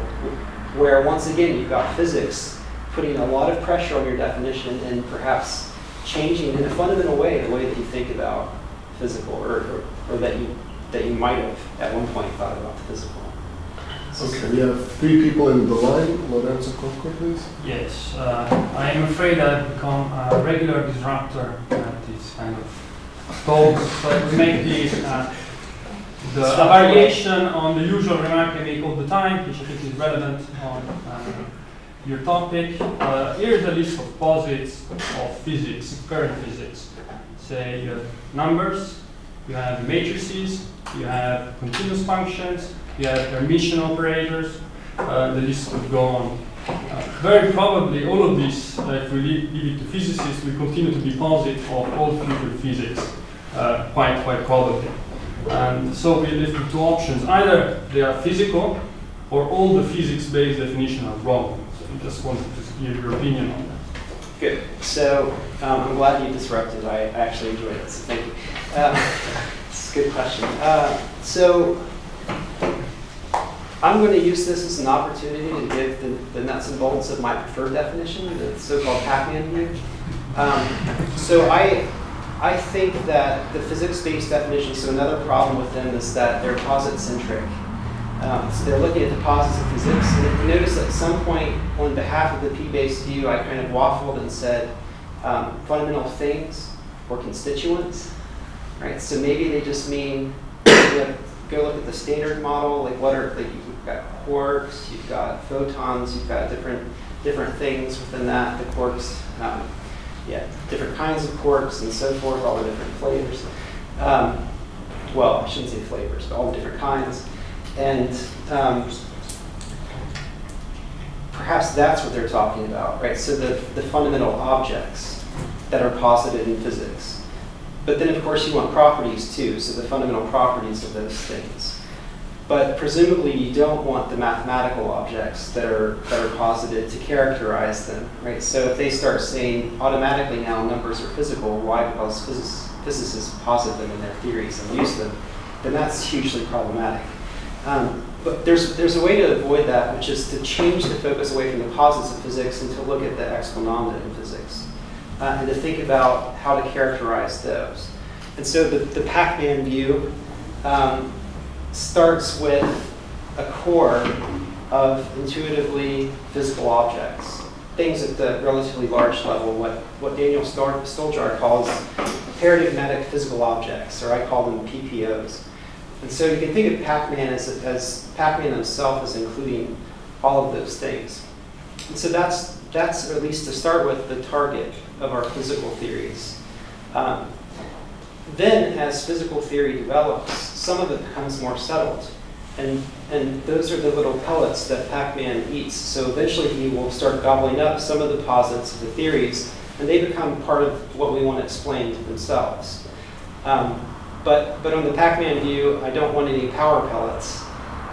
where once again you've got physics putting a lot of pressure on your definition and perhaps changing in a fundamental way the way that you think about physical, or that you might have at one point thought about the physical. Okay, we have 3 people in the line. Lorenzo Coco, please. Yes, I am afraid I've become a regular disruptor at these kind of talks, but we make the variation on the usual remark I make all the time, which I think is relevant on your topic. Here's a list of posits of physics, current physics. Say you have numbers, you have matrices, you have continuous functions, you have Hermitian operators, the list could go on. Very probably all of these, if we leave it to physicists, will continue to be posit of all future physics, quite probably. And so we live with 2 options. Either they are physical, or all the physics-based definitions are wrong. So I just wanted to hear your opinion on that. Good. So I'm glad you disrupted. I actually enjoyed it, so thank you. It's a good question. So I'm going to use this as an opportunity to give the nuts and bolts of my preferred definition, the so-called Pac-Man view. So I think that the physics-based definition, so another problem with them is that they're posit-centric. So they're looking at the posits of physics. And if you notice at some point on behalf of the P-based view, I kind of waffled and said fundamental things or constituents, right? So maybe they just mean, go look at the standard model, like what are, like you've got quarks, you've got photons, you've got different things within that, the quarks, different kinds of quarks and so forth, all the different flavors. Well, I shouldn't say flavors, but all the different kinds. And perhaps that's what they're talking about, right? So the fundamental objects that are posited in physics. But then, of course, you want properties too, so the fundamental properties of those things. But presumably, you don't want the mathematical objects that are posited to characterize them, right? So if they start saying automatically now numbers are physical, why? Because physicists posit them in their theories and use them, then that's hugely problematic. But there's a way to avoid that, which is to change the focus away from the posits of physics and to look at the explananda in physics, and to think about how to characterize those. And so the Pac-Man view starts with a core of intuitively physical objects, things at the relatively large level, what Daniel Stoljar calls paradigmatic physical objects, or I call them PPOs. And so you can think of Pac-Man as Pac-Man himself as including all of those things. And so that's at least to start with the target of our physical theories. Then as physical theory develops, some of it becomes more settled. And those are the little pellets that Pac-Man eats. So eventually he will start gobbling up some of the posits of the theories, and they become part of what we want to explain to themselves. But on the Pac-Man view, I don't want any power pellets,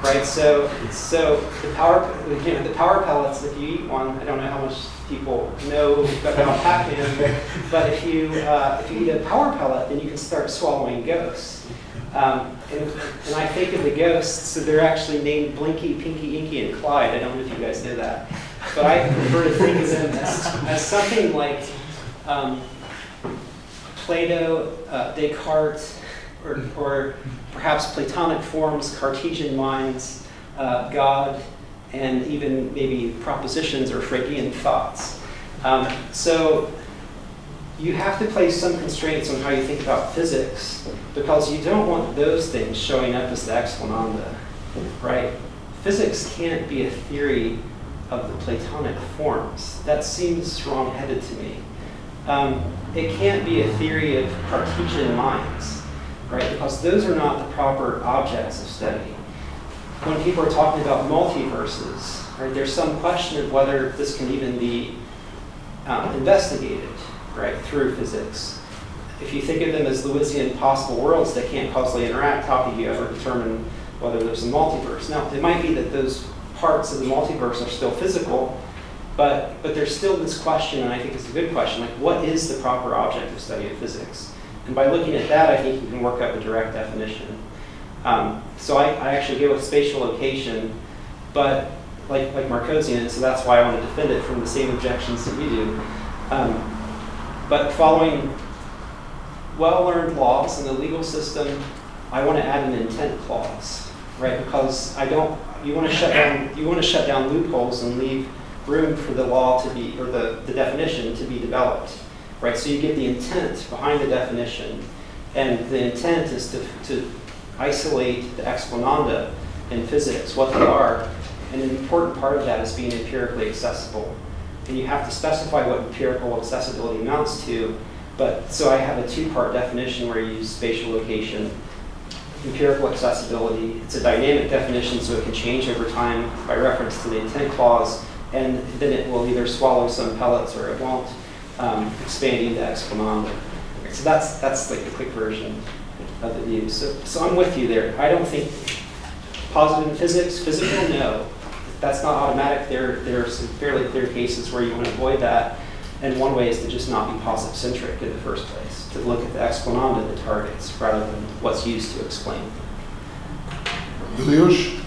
right? So the power pellets, if you eat one, I don't know how much people know about Pac-Man, but if you eat a power pellet, then you can start swallowing ghosts. And I think of the ghosts, so they're actually named Blinky, Pinky, Inky, and Clyde. I don't know if you guys know that, but I prefer to think of them as something like Plato, Descartes, or perhaps Platonic forms, Cartesian minds, God, and even maybe propositions or Freudian thoughts. So you have to place some constraints on how you think about physics, because you don't want those things showing up as the explananda, right? Physics can't be a theory of the Platonic forms. That seems wrong-headed to me. It can't be a theory of Cartesian minds, right? Because those are not the proper objects of study. When people are talking about multiverses, right, there's some question of whether this can even be investigated, right, through physics. If you think of them as Lewisian possible worlds that can't causally interact, how can you ever determine whether there's a multiverse? Now, it might be that those parts of the multiverse are still physical, but there's still this question, and I think it's a good question, like what is the proper object of study of physics? And by looking at that, I think you can work up a direct definition. So I actually go with spatial location, but like Marcosian, so that's why I want to defend it from the same objections that you do. But following well-learned laws in the legal system, I want to add an intent clause, right? Because you want to shut down loopholes and leave room for the law to be, or the definition to be developed, right? So you get the intent behind the definition, and the intent is to isolate the explananda in physics, what they are, and an important part of that is being empirically accessible. And you have to specify what empirical accessibility amounts to, but so I have a two-part definition where you use spatial location, empirical accessibility. It's a dynamic definition, so it can change over time by reference to the intent clause, and then it will either swallow some pellets or it won't, expanding the explananda. So that's like the quick version of the view. So I'm with you there. I don't think positive in physics, physical, no. That's not automatic. There are some fairly clear cases where you want to avoid that. And one way is to just not be positive-centric in the first place, to look at the explananda, the targets, rather than what's used to explain. Julius?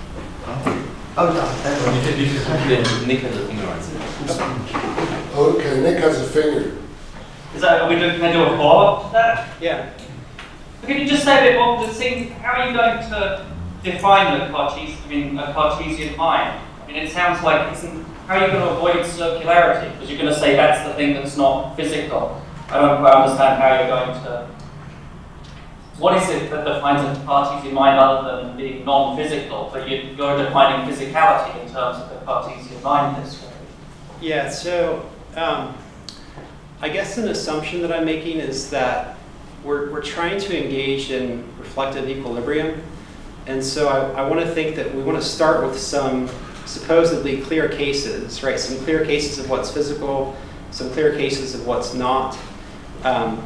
Nick has a finger on it. Okay, Nick has a finger. Are we can I do a follow-up to that? Yeah. Can you just say a bit more? How are you going to define a Cartesian mind? I mean, it sounds like how are you going to avoid circularity? Because you're going to say that's the thing that's not physical. I don't quite understand how you're going to. What is it that defines a Cartesian mind other than being non-physical? But you're defining physicality in terms of the Cartesian mind this way. Yeah. So I guess an assumption that I'm making is that we're trying to engage in reflective equilibrium. And so I want to think that we want to start with some supposedly clear cases, right? Some clear cases of what's physical, some clear cases of what's not. And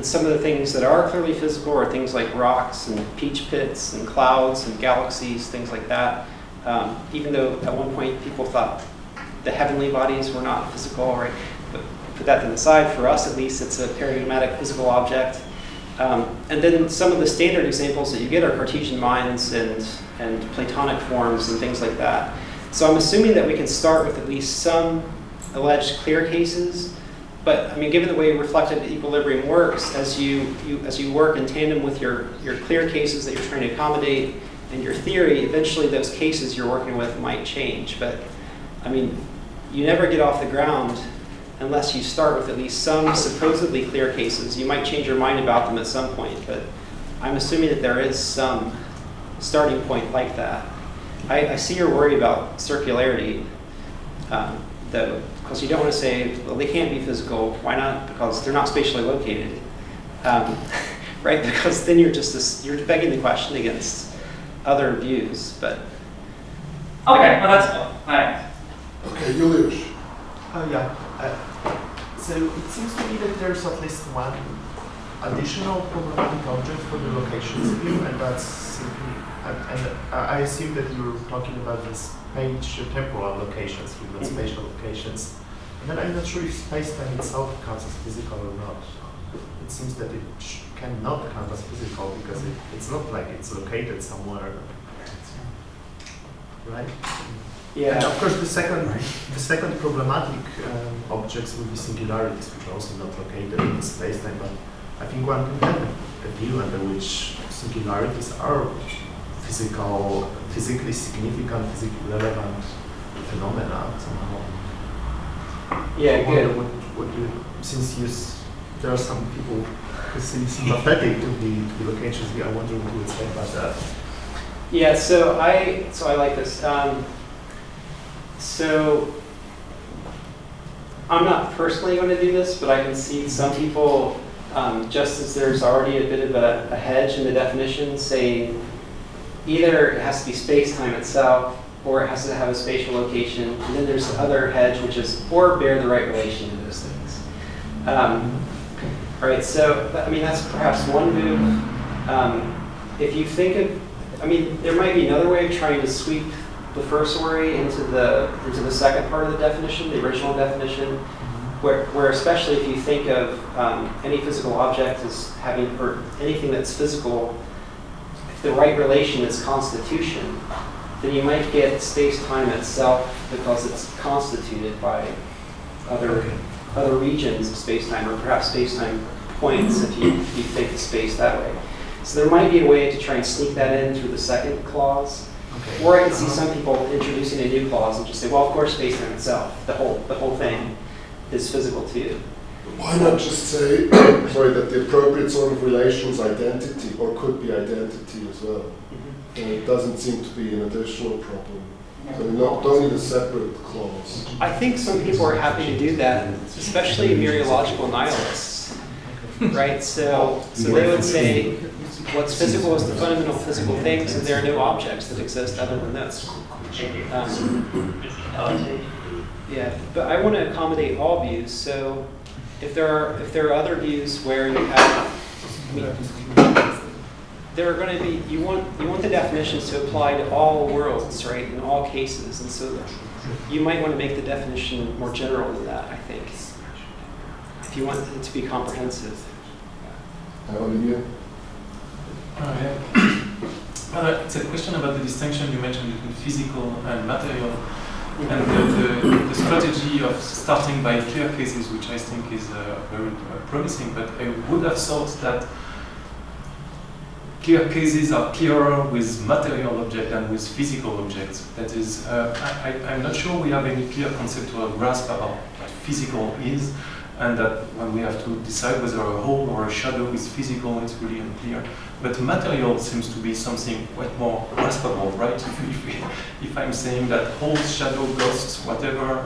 some of the things that are clearly physical are things like rocks and peach pits and clouds and galaxies, things like that. Even though at one point people thought the heavenly bodies were not physical, right? But put that to the side. For us, at least, it's a paradigmatic physical object. And then some of the standard examples that you get are Cartesian minds and Platonic forms and things like that. So I'm assuming that we can start with at least some alleged clear cases. But I mean, given the way reflective equilibrium works, as you work in tandem with your clear cases that you're trying to accommodate and your theory, eventually those cases you're working with might change. But I mean, you never get off the ground unless you start with at least some supposedly clear cases. You might change your mind about them at some point, but I'm assuming that there is some starting point like that. I see your worry about circularity, though, because you don't want to say, well, they can't be physical. Why not? Because they're not spatially located, right? Because then you're you're begging the question against other views. But okay, well that's fine. Thanks. Okay, Julius. So it seems to me that there's at least one additional problematic object for the locations view, and that's simply, and I assume that you're talking about the temporal locations, not spatial locations. And then I'm not sure if space-time itself counts as physical or not. It seems that it cannot count as physical because it's not like it's located somewhere, right? yeah, And of course, the second problematic objects will be singularities, which are also not located in space-time. But I think one can have a view under which singularities are physically significant, physically relevant phenomena somehow. yeah, good. Since there are some people who seem sympathetic to the locations view, I wonder what you would say about that. Yeah, so I like this. So I'm not personally going to do this, but I can see some people, just as there's already a bit of a hedge in the definition, saying either it has to be space-time itself, or it has to have a spatial location, and then there's the other hedge, which is or bear the right relation to those things. Right, so I mean that's perhaps one move. If you think of, I mean, there might be another way of trying to sweep the first worry into the second part of the definition, the original definition, where especially if you think of any physical object as having, or anything that's physical the right relation is constitution, then you might get space-time itself because it's constituted by other regions of space-time, or perhaps space-time points if you think of space that way. So there might be a way to try and sneak that in through the second clause. Okay. Or I can see some people introducing a new clause and just say, well, of course, space-time itself, the whole thing, is physical too. Why not just say, sorry, that the appropriate sort of relation is identity, or could be identity as well? And it doesn't seem to be an additional problem. So you don't need a separate clause. I think some people are happy to do that, especially mereological nihilists, right? So they would say, what's physical is the fundamental physical things, and there are no objects that exist other than this. Yeah, but I want to accommodate all views. So if there are other views where you have, there are going to be, you want the definitions to apply to all worlds, right, in all cases, and so you might want to make the definition more general than that, I think, if you want it to be comprehensive. Olivier? It's a question about the distinction you mentioned between physical and material, and the strategy of starting by clear cases, which I think is very promising, but I would have thought that clear cases are clearer with material objects than with physical objects. That is, I'm not sure we have any clear conceptual grasp about what physical is, and that when we have to decide whether a hole or a shadow is physical, it's really unclear. But material seems to be something quite more graspable, right? If I'm saying that holes, shadow, ghosts, whatever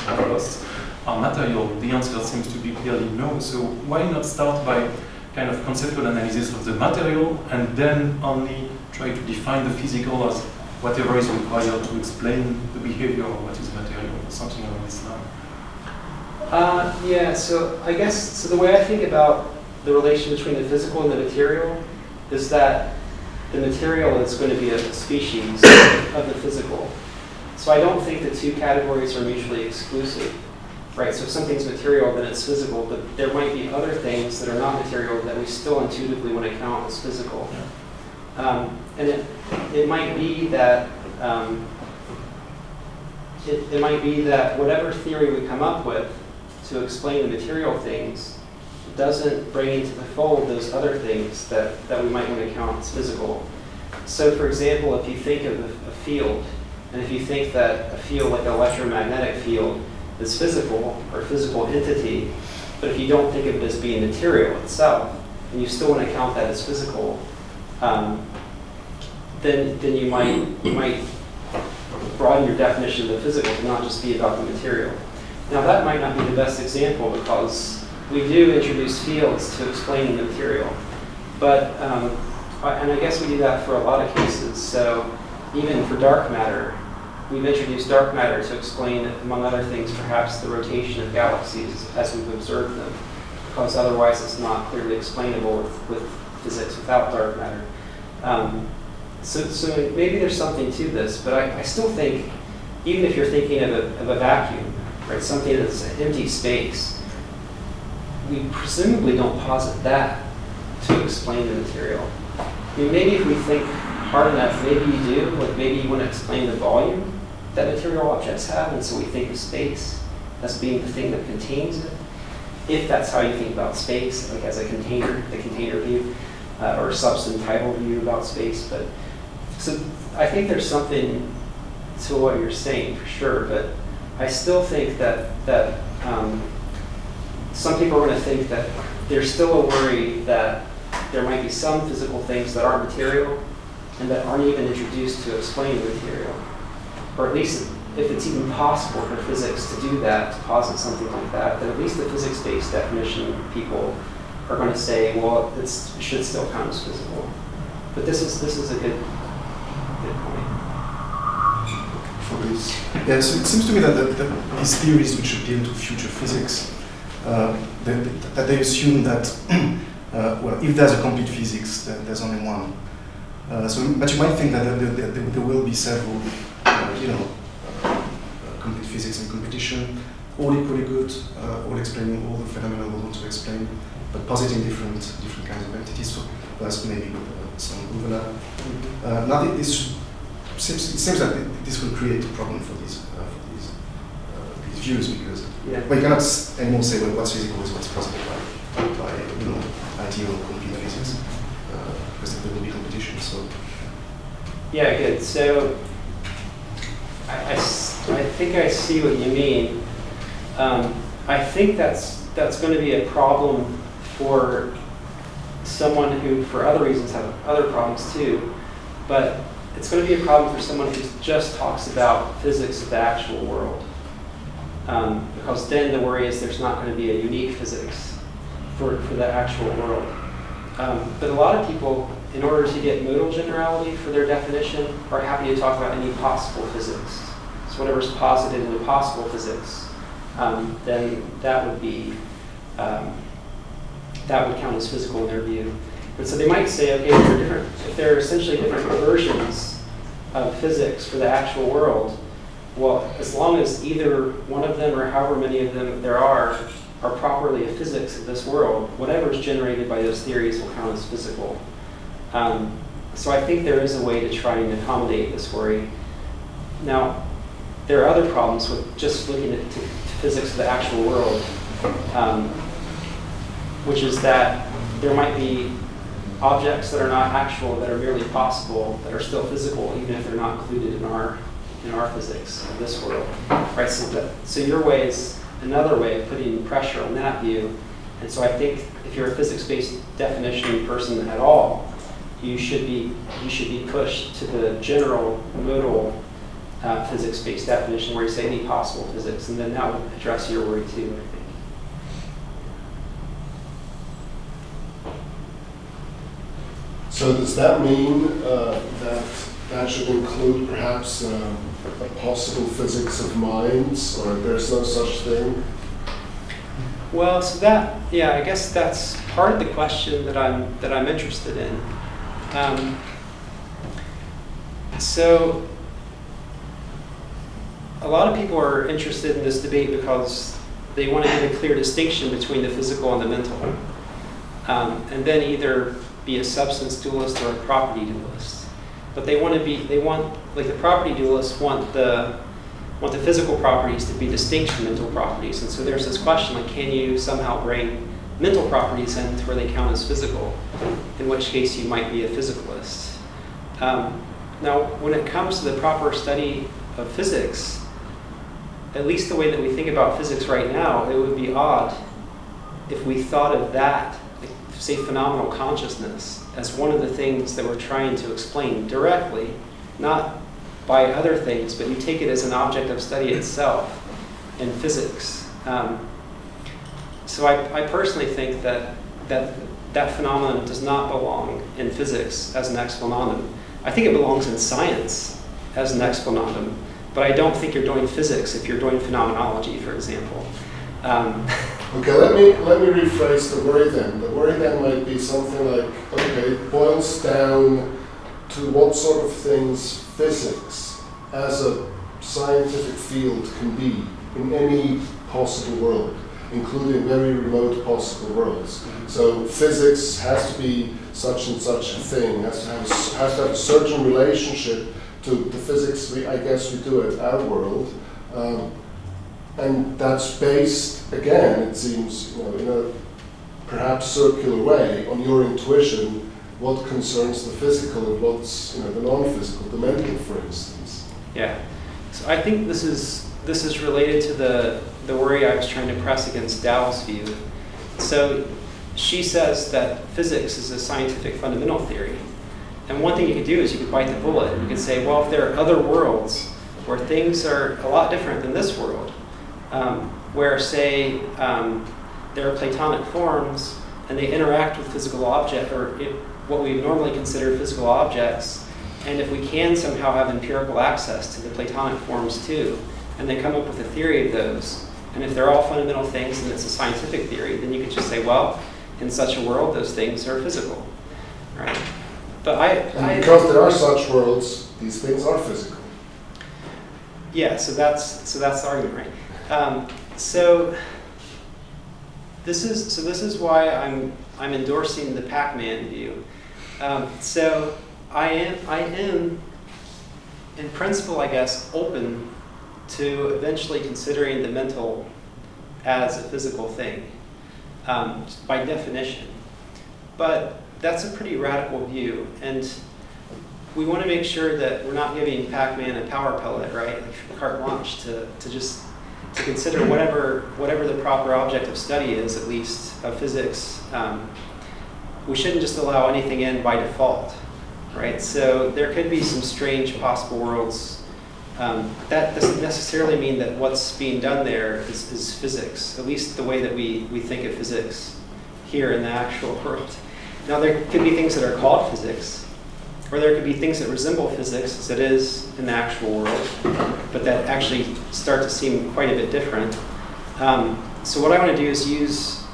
ghosts are material, the answer seems to be clearly no. So why not start by kind of conceptual analysis of the material and then only try to define the physical as whatever is required to explain the behavior of what is material, or something along this line? Yeah, so I guess, so the way I think about the relation between the physical and the material is that the material is going to be a species of the physical. So I don't think the two categories are mutually exclusive, right? So if something's material, then it's physical, but there might be other things that are not material that we still intuitively want to count as physical. And it might be that it might be that whatever theory we come up with to explain the material things doesn't bring into the fold those other things that we might want to count as physical. So for example, if you think of a field, and if you think that a field like an electromagnetic field is physical or physical entity, but if you don't think of it as being material itself, and you still want to count that as physical, then you might broaden your definition of the physical to not just be about the material. Now that might not be the best example because we do introduce fields to explain the material, but and I guess we do that for a lot of cases. So even for dark matter, we've introduced dark matter to explain, among other things, perhaps the rotation of galaxies as we've observed them, because otherwise it's not clearly explainable with physics without dark matter. So maybe there's something to this, but I still think, even if you're thinking of a vacuum, right, something that's an empty space, we presumably don't posit that to explain the material. I mean, maybe if we think hard enough, maybe you do, like maybe you want to explain the volume that material objects have, and so we think of space as being the thing that contains it. If that's how you think about space, like as a container, the container view, or substantival view about space. But so I think there's something to what you're saying for sure, but I still think that some people are going to think that there's still a worry that there might be some physical things that aren't material and that aren't even introduced to explain the material. Or at least if it's even possible for physics to do that, to posit something like that, then at least the physics-based definition people are going to say, well, it should still count as physical. But this is a good point. Yeah, so it seems to me that these theories which appeal to future physics, that they assume that, well, if there's a complete physics, then there's only one. But you might think that there will be several, complete physics in competition, all equally good, all explaining all the phenomena we want to explain. but positing different kinds of entities. So that's maybe some overlap. Now it seems that this will create a problem for these views, because we cannot anymore say, well, what's physical is what's possible by ideal complete physics, because there will be competition. So yeah, good. So I think I see what you mean. I think that's going to be a problem for someone who, for other reasons, have other problems too. But it's going to be a problem for someone who just talks about physics of the actual world. Because then the worry is there's not going to be a unique physics for the actual world. But a lot of people, in order to get modal generality for their definition, are happy to talk about any possible physics. So whatever's posited in the possible physics, then that would be that would count as physical in their view. And so they might say, okay, if there are essentially different versions of physics for the actual world, well, as long as either one of them or however many of them there are properly a physics of this world, whatever is generated by those theories will count as physical. So I think there is a way to try and accommodate this worry. Now, there are other problems with just looking at to physics of the actual world, which is that there might be objects that are not actual, that are merely possible, that are still physical, even if they're not included in our physics of this world. Right? So your way is another way of putting pressure on that view. And so I think if you're a physics-based definition person at all, you should be pushed to the general modal physics-based definition where you say any possible physics, and then that would address your worry too, I think. So does that mean that should include perhaps a possible physics of minds, or there's no such thing? Well, so that, yeah, I guess that's part of the question that I'm interested in. So a lot of people are interested in this debate because they want to get a clear distinction between the physical and the mental, and then either be a substance dualist or a property dualist. But they want, like the property dualists want the physical properties to be distinct from mental properties. And so there's this question, like, can you somehow bring mental properties in to where they count as physical, in which case you might be a physicalist. Now, when it comes to the proper study of physics, at least the way that we think about physics right now, it would be odd if we thought of that, like, say, phenomenal consciousness, as one of the things that we're trying to explain directly, not by other things, but you take it as an object of study itself in physics. So I personally think that phenomenon does not belong in physics as an explanandum. I think it belongs in science as an explanandum, but I don't think you're doing physics if you're doing phenomenology, for example. Okay, let me rephrase the worry then. The worry then might be something like, okay, it boils down to what sort of things physics as a scientific field can be in any possible world, including very remote possible worlds. So physics has to be such and such a thing, has to have a certain relationship to the physics I guess we do at our world. And that's based, again, it seems, in a perhaps circular way, on your intuition, what concerns the physical and what's, the non-physical, the mental, for instance. Yeah. So I think this is related to the worry I was trying to press against Dow's view. So she says that physics is a scientific fundamental theory. And one thing you could do is you could bite the bullet. You could say, well, if there are other worlds where things are a lot different than this world, where, say, there are Platonic forms and they interact with physical objects, or what we normally consider physical objects, and if we can somehow have empirical access to the Platonic forms too, and they come up with a theory of those, and if they're all fundamental things and it's a scientific theory, then you could just say, well, in such a world, those things are physical, right? But and because there are such worlds, these things are physical. Yeah, so that's the argument, right? So This is why I'm endorsing the Pac-Man view. So I am, in principle, I guess, open to eventually considering the mental as a physical thing, by definition. But that's a pretty radical view, and we want to make sure that we're not giving Pac-Man a power pellet, right? Like carte blanche to consider whatever the proper object of study is, at least of physics. We shouldn't just allow anything in by default, right? So there could be some strange possible worlds. That doesn't necessarily mean that what's being done there is physics, at least the way that we think of physics here in the actual world. Now there could be things that are called physics, or there could be things that resemble physics as it is in the actual world, but that actually start to seem quite a bit different. So what I want to do is use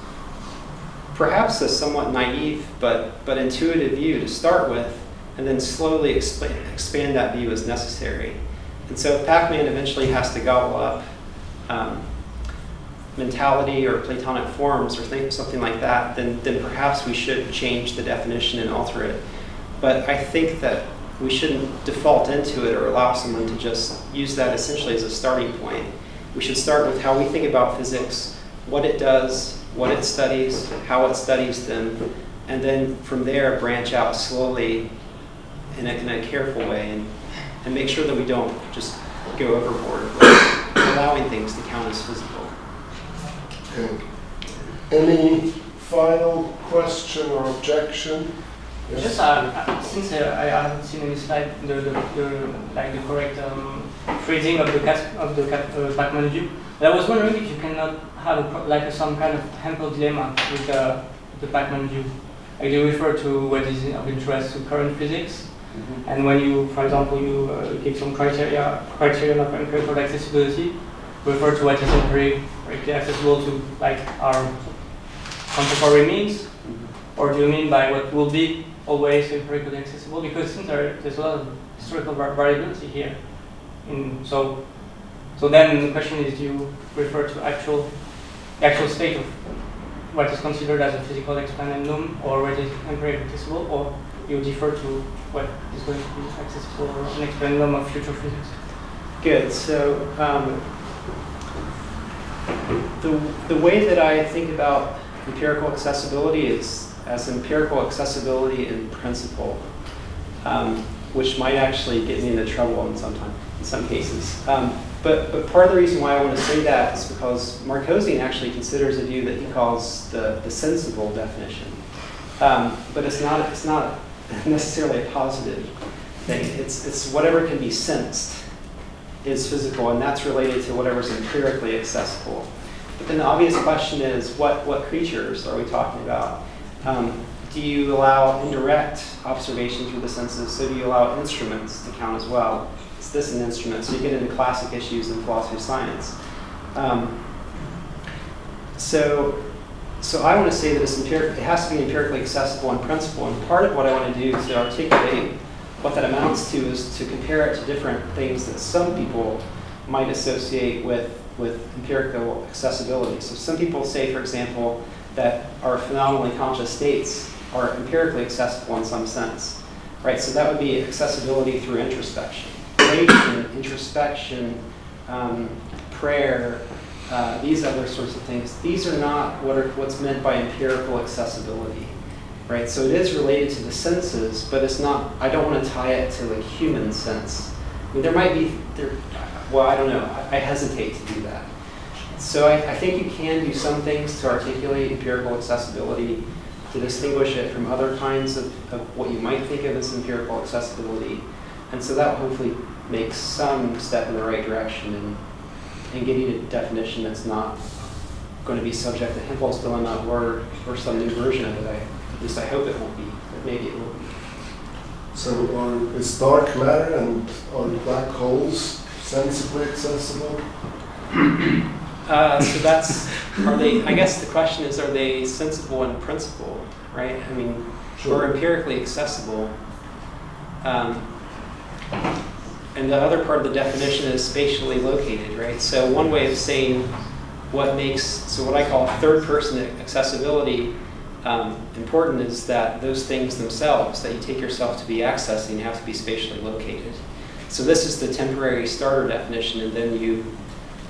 perhaps a somewhat naive but intuitive view to start with, and then slowly expand that view as necessary. And so if Pac-Man eventually has to gobble up mentality or Platonic forms or something like that, then perhaps we should change the definition and alter it. But I think that we shouldn't default into it or allow someone to just use that essentially as a starting point. We should start with how we think about physics, what it does, what it studies, how it studies them, and then from there branch out slowly in a careful way and make sure that we don't just go overboard with allowing things to count as physical. Okay. Any final question or objection? Yes. Just since I haven't seen any slide, the correct phrasing of the Pac-Man view, I was wondering if you cannot have some kind of Hempel dilemma with the Pac-Man view. Like they refer to what is of interest to current physics, and when you, for example, you give some criterion of empirical accessibility, refer to what is empirically accessible to like our contemporary means, or do you mean by what will be always empirically accessible? Because since there's a lot of historical variability here, so then the question is, do you refer to the actual state of what is considered as a physical explanandum, or what is empirically accessible, or you defer to what is going to be accessible or an explanandum of future physics? Good. So the way that I think about empirical accessibility is as empirical accessibility in principle, which might actually get me into trouble in some cases. But part of the reason why I want to say that is because Marcosian actually considers a view that he calls the sensible definition. But it's not necessarily a positive thing. It's whatever can be sensed is physical, and that's related to whatever's empirically accessible. But then the obvious question is, what creatures are we talking about? Do you allow indirect observation through the senses? So do you allow instruments to count as well? Is this an instrument? So you get into classic issues in philosophy of science. So I want to say that it has to be empirically accessible in principle, and part of what I want to do to articulate what that amounts to is to compare it to different things that some people might associate with empirical accessibility. So some people say, for example, that our phenomenally conscious states are empirically accessible in some sense, right? So that would be accessibility through introspection. Introspection, prayer, these other sorts of things. These are not what's meant by empirical accessibility, right? So it is related to the senses, but it's not. I don't want to tie it to like human sense. I mean, there might be well, I don't know. I hesitate to do that. So I think you can do some things to articulate empirical accessibility, to distinguish it from other kinds of what you might think of as empirical accessibility. And so that will hopefully make some step in the right direction and give you a definition that's not going to be subject to Hempel's dilemma or some new version of it. At least I hope it won't be, but maybe it will be. So is dark matter and are black holes sensibly accessible? I guess the question is, are they sensible in principle, right? I mean, Sure. or empirically accessible. And the other part of the definition is spatially located, right? So one way of saying what makes, so what I call third-person accessibility important is that those things themselves that you take yourself to be accessing have to be spatially located. So this is the temporary starter definition, and then you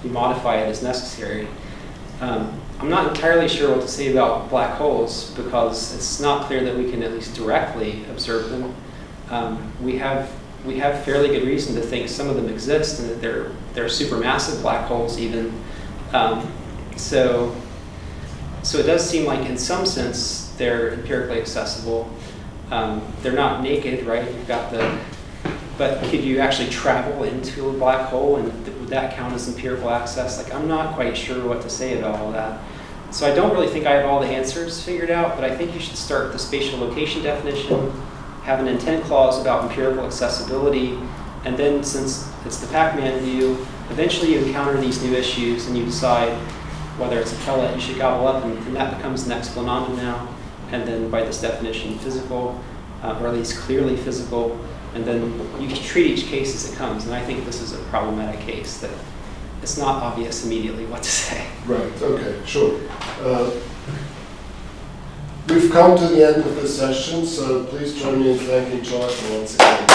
modify it as necessary. I'm not entirely sure what to say about black holes because it's not clear that we can at least directly observe them. We have fairly good reason to think some of them exist and that they're supermassive black holes even. So it does seem like in some sense they're empirically accessible. They're not naked, right? You've got but could you actually travel into a black hole and would that count as empirical access? Like, I'm not quite sure what to say about all that. So I don't really think I have all the answers figured out, but I think you should start with the spatial location definition, have an intent clause about empirical accessibility, and then since it's the Pac-Man view, eventually you encounter these new issues and you decide whether it's a pellet you should gobble up, and that becomes an explananda now, and then by this definition physical, or at least clearly physical, and then you can treat each case as it comes, and I think this is a problematic case that it's not obvious immediately what to say. Right, okay, sure. We've come to the end of this session, so please join me in thanking Jonathan once again.